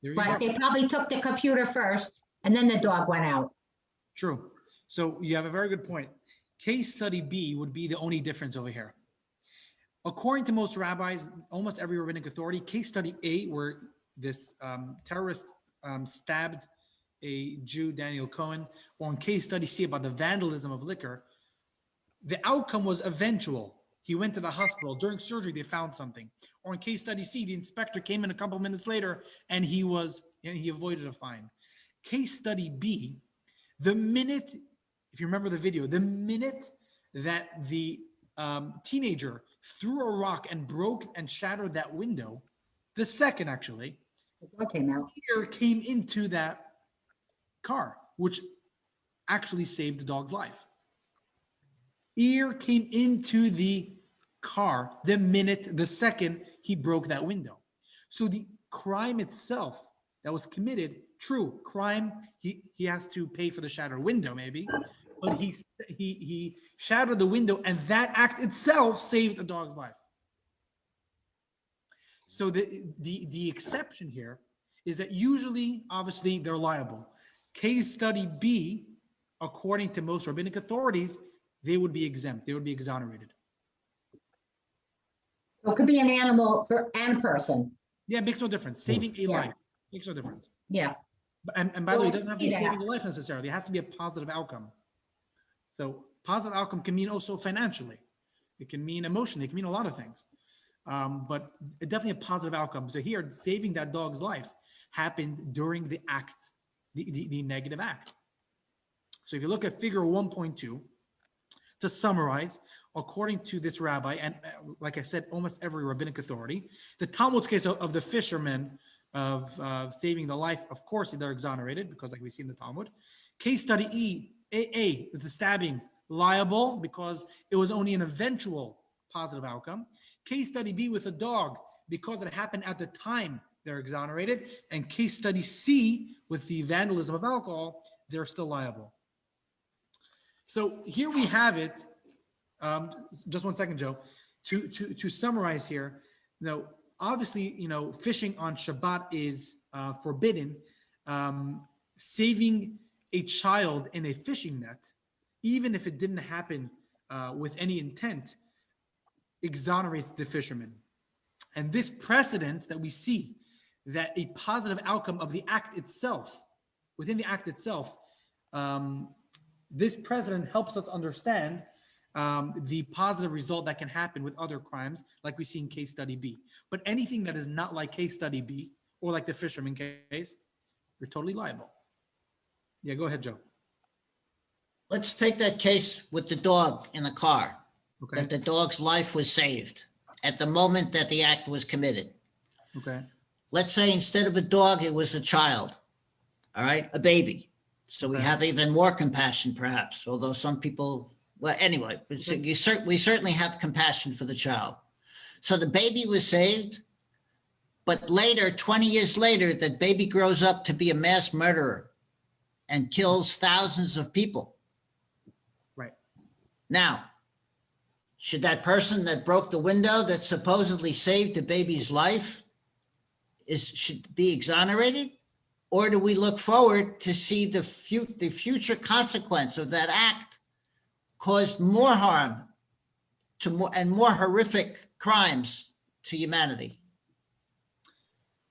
There you but go. they probably took the computer first and then the dog went out. True. So you have a very good point. Case study B would be the only difference over here. According to most rabbis, almost every rabbinic authority, case study A, where this terrorist stabbed a Jew, Daniel Cohen, or in case study C about the vandalism of liquor, the outcome was eventual. He went to the hospital. During surgery, they found something. Or in case study C, the inspector came in a couple minutes later and he avoided a fine. Case study B, the minute, if you remember the video, the minute that the teenager threw a rock and broke and shattered that window, the second actually, The dog came out. ear came into that car, which actually saved the dog's life. Ear came into the car the second he broke that window. So the crime itself that was committed, true crime, he has to pay for the shattered window maybe, but he shattered the window and that act itself saved the dog's life. So the exception here is that usually, obviously, they're liable. Case study B, according to most rabbinic authorities, they would be exempt. They would be exonerated. So it could be an animal and a person. Yeah, it makes no difference. Saving a Yeah. life makes no difference. Yeah. And by the way, it doesn't have to be Yeah. saving a life necessarily. It has to be a positive outcome. So positive outcome can mean also financially. It can mean emotionally. It can mean a lot of things. But definitely a positive outcome. So here, saving that dog's life happened during the act, the negative act. So if you look at figure 1.2, to summarize, according to this rabbi, and like I said, almost every rabbinic authority, the Talmud's case of the fishermen of saving the life, of course, they're exonerated because like we see in the Talmud. Case study A, the stabbing, liable because it was only an eventual positive outcome. Case study B with a dog, because it happened at the time, they're exonerated. And case study C with the vandalism of alcohol, they're still liable. So here we have it. Just one second, Joe. To summarize here, obviously, fishing on Shabbat is forbidden. Saving a child in a fishing net, even if it didn't happen with any intent, exonerates the fisherman. And this precedent that we see, that a positive outcome of the act itself, within the act itself, this precedent helps us understand the positive result that can happen with other crimes, like we see in case study B. But anything that is not like case study B, or like the fisherman case, you're totally liable. Yeah, go ahead, Joe. Let's take that case with the dog in the car, Okay. that the dog's life was saved at the moment that the act was committed. Okay. Let's say instead of a dog, it was a child, all right, a baby. So we Okay. have even more compassion, perhaps, although some people, well, anyway, we certainly have compassion for the child. So the baby was saved, but later, 20 years later, that baby grows up to be a mass murderer and kills thousands of people. Right. Now, should that person that broke the window that supposedly saved the baby's life should be exonerated? Or do we look forward to see the future consequence of that act caused more harm to more horrific crimes to humanity?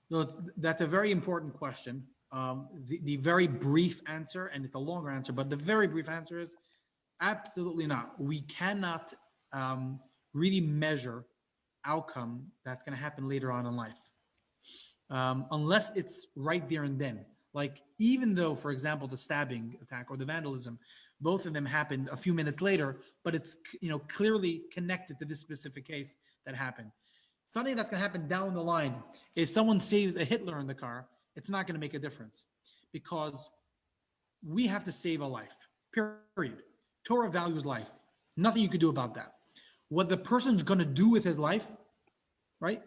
No, that's a very important question. The very brief answer, and it's a longer answer, but the very brief answer is absolutely not. We cannot really measure outcome that's going to happen later on in life. Unless it's right there and then. Like, even though, for example, the stabbing attack or the vandalism, both of them happened a few minutes later, but it's clearly connected to this specific case that happened. Something that's going to happen down the line, if someone saves a Hitler in the car, it's not going to make a difference, because we have to save a life, period. Torah values life. Nothing you could do about that. What the person's going to do with his life, right?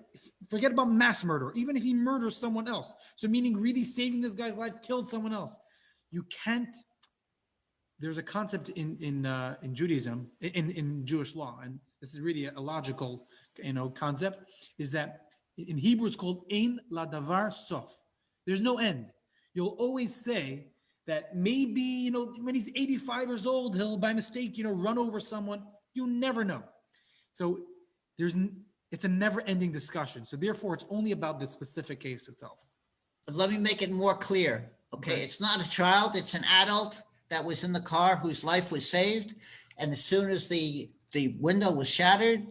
Forget about mass murder, even if he murders someone else. So meaning really saving this guy's life, killed someone else. You can't, there's a concept in Judaism, in Jewish law, and this is really a logical, concept, is that in Hebrew it's called ein ladavar sof. There's no end. You'll always say that maybe, when he's 85 years old, he'll by mistake, run over someone. You never know. So it's a never-ending discussion. So therefore, it's only about the specific case itself. But let me make it more clear. Okay, it's not a child, it's an adult that was in the car whose life was saved. And as soon as the window was shattered,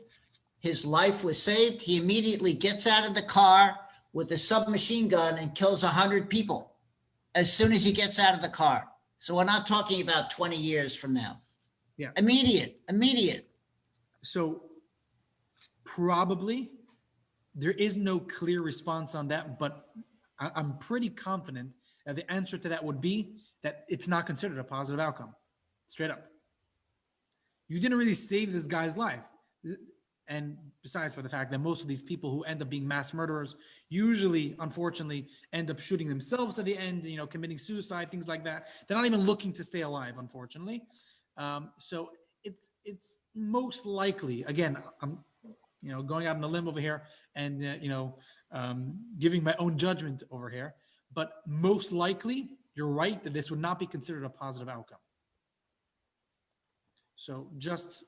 his life was saved. He immediately gets out of the car with a submachine gun and kills 100 people as soon as he gets out of the car. So we're not talking about 20 years from now. Yeah. Immediate. So probably there is no clear response on that, but I'm pretty confident that the answer to that would be that it's not considered a positive outcome. Straight up. You didn't really save this guy's life. And besides for the fact that most of these people who end up being mass murderers usually, unfortunately, end up shooting themselves at the end, committing suicide, things like that. They're not even looking to stay alive, unfortunately. So it's most likely, again, I'm going out on a limb over here and, giving my own judgment over here, but most likely you're right that this would not be considered a positive outcome. So just,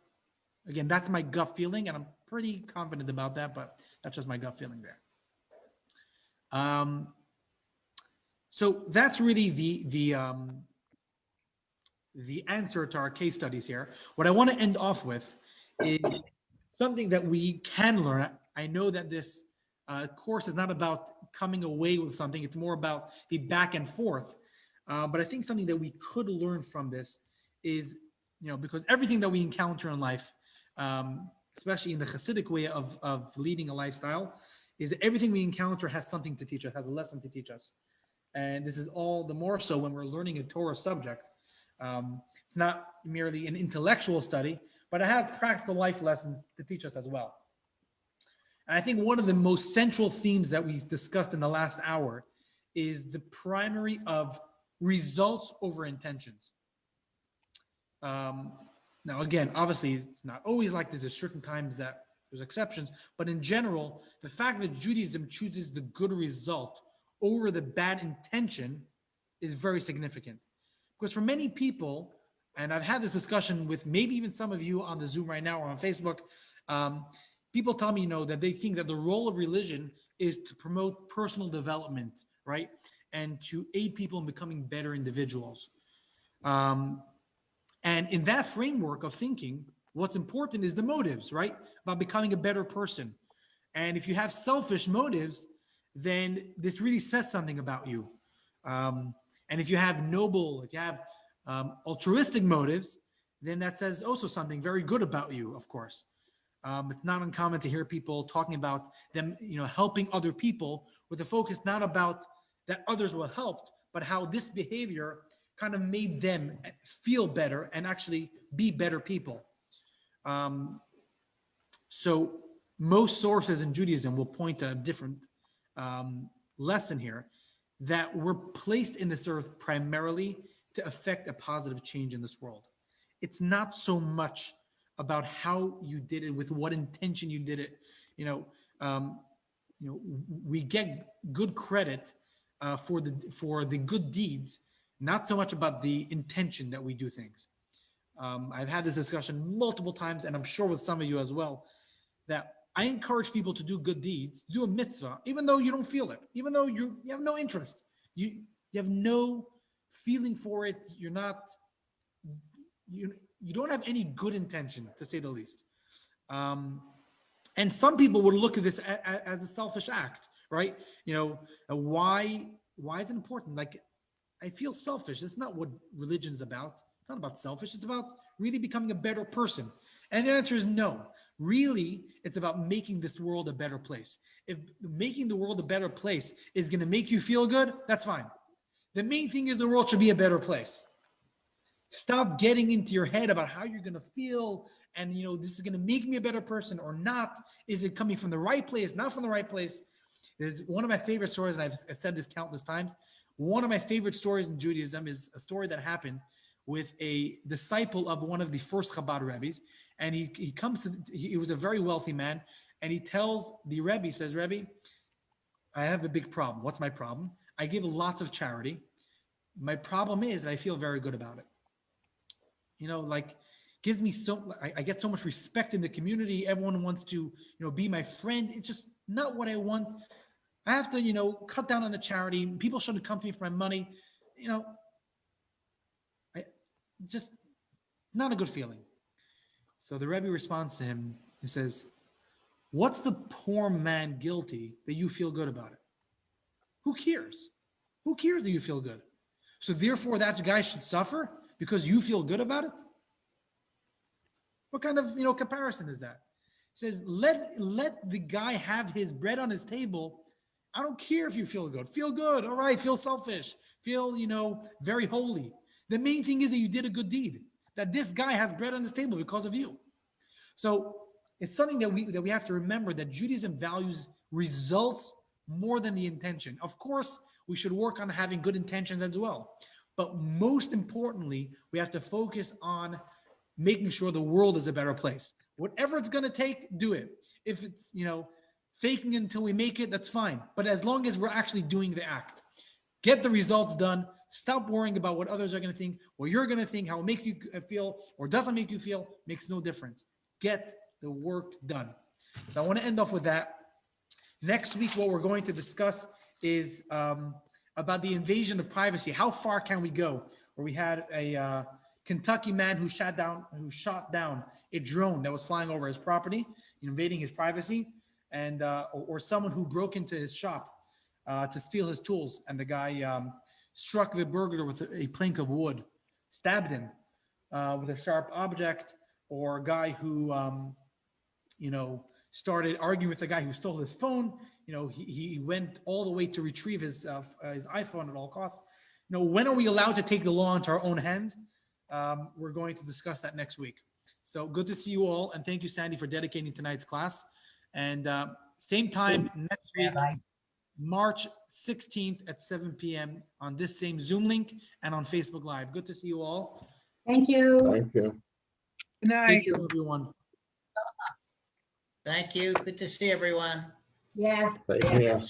again, that's my gut feeling, and I'm pretty confident about that, but that's just my gut feeling there. So that's really the answer to our case studies here. What I want to end off with is something that we can learn. I know that this course is not about coming away with something. It's more about the back and forth. But I think something that we could learn from this is, because everything that we encounter in life, especially in the Hasidic way of leading a lifestyle, is that everything we encounter has something to teach us, has a lesson to teach us. And this is all the more so when we're learning a Torah subject. It's not merely an intellectual study, but it has practical life lessons to teach us as well. And I think one of the most central themes that we discussed in the last hour is the primary of results over intentions. Now, again, obviously, it's not always like this. There's certain times that there's exceptions, but in general, the fact that Judaism chooses the good result over the bad intention is very significant. Because for many people, and I've had this discussion with maybe even some of you on the Zoom right now or on Facebook, people tell me, that they think that the role of religion is to promote personal development, right? And to aid people in becoming better individuals. And in that framework of thinking, what's important is the motives, right? About becoming a better person. And if you have selfish motives, then this really says something about you. And if you have noble, if you have altruistic motives, then that says also something very good about you, of course. It's not uncommon to hear people talking about them, helping other people with a focus not about that others were helped, but how this behavior kind of made them feel better and actually be better people. So most sources in Judaism will point to a different lesson here, that we're placed in this earth primarily to affect a positive change in this world. It's not so much about how you did it, with what intention you did it. We get good credit for the good deeds, not so much about the intention that we do things. I've had this discussion multiple times, and I'm sure with some of you as well, that I encourage people to do good deeds, do a mitzvah, even though you don't feel it, even though you have no interest, you have no feeling for it. You don't have any good intention, to say the least. And some people would look at this as a selfish act, right? Why is it important? Like, I feel selfish. That's not what religion's about. It's not about selfish. It's about really becoming a better person. And the answer is no. Really, it's about making this world a better place. If making the world a better place is going to make you feel good, that's fine. The main thing is the world should be a better place. Stop getting into your head about how you're going to feel and, this is going to make me a better person or not. Is it coming from the right place, not from the right place? There's one of my favorite stories, and I've said this countless times. One of my favorite stories in Judaism is a story that happened with a disciple of one of the first Chabad Rebbes. And he was a very wealthy man. And he tells the Rebbe, he says, Rebbe, I have a big problem. What's my problem? I give lots of charity. My problem is that I feel very good about it. Gives me I get so much respect in the community. Everyone wants to, be my friend. It's just not what I want. I have to, cut down on the charity. People shouldn't come to me for my money. Just not a good feeling. So the Rebbe responds to him. He says, what's the poor man guilty that you feel good about it? Who cares? Who cares that you feel good? So therefore that guy should suffer because you feel good about it? What kind of, comparison is that? He says, let the guy have his bread on his table. I don't care if you feel good. Feel good. All right. Feel selfish. Feel, very holy. The main thing is that you did a good deed, that this guy has bread on his table because of you. So it's something that we have to remember, that Judaism values results more than the intention. Of course, we should work on having good intentions as well. But most importantly, we have to focus on making sure the world is a better place. Whatever it's going to take, do it. If it's, faking until we make it, that's fine. But as long as we're actually doing the act, get the results done, Stop worrying about what others are going to think, what you're going to think, how it makes you feel or doesn't make you feel, makes no difference. Get the work done. So I want to end off with that. Next week, what we're going to discuss is about the invasion of privacy. How far can we go? Where we had a Kentucky man who shot down a drone that was flying over his property, invading his privacy, and or someone who broke into his shop to steal his tools, and the guy struck the burglar with a plank of wood, stabbed him with a sharp object, or a guy who started arguing with the guy who stole his phone. He went all the way to retrieve his iPhone at all costs. When are we allowed to take the law into our own hands? We're going to discuss that next week. So good to see you all, and thank you, Sandy, for dedicating tonight's class. And same time next week, March 16th at 7 p.m. on this same Zoom link and on Facebook Live. Good to see you all. Thank you. Thank you. Good night. Thank you, everyone. Thank you. Good to see everyone. Yeah. Take care.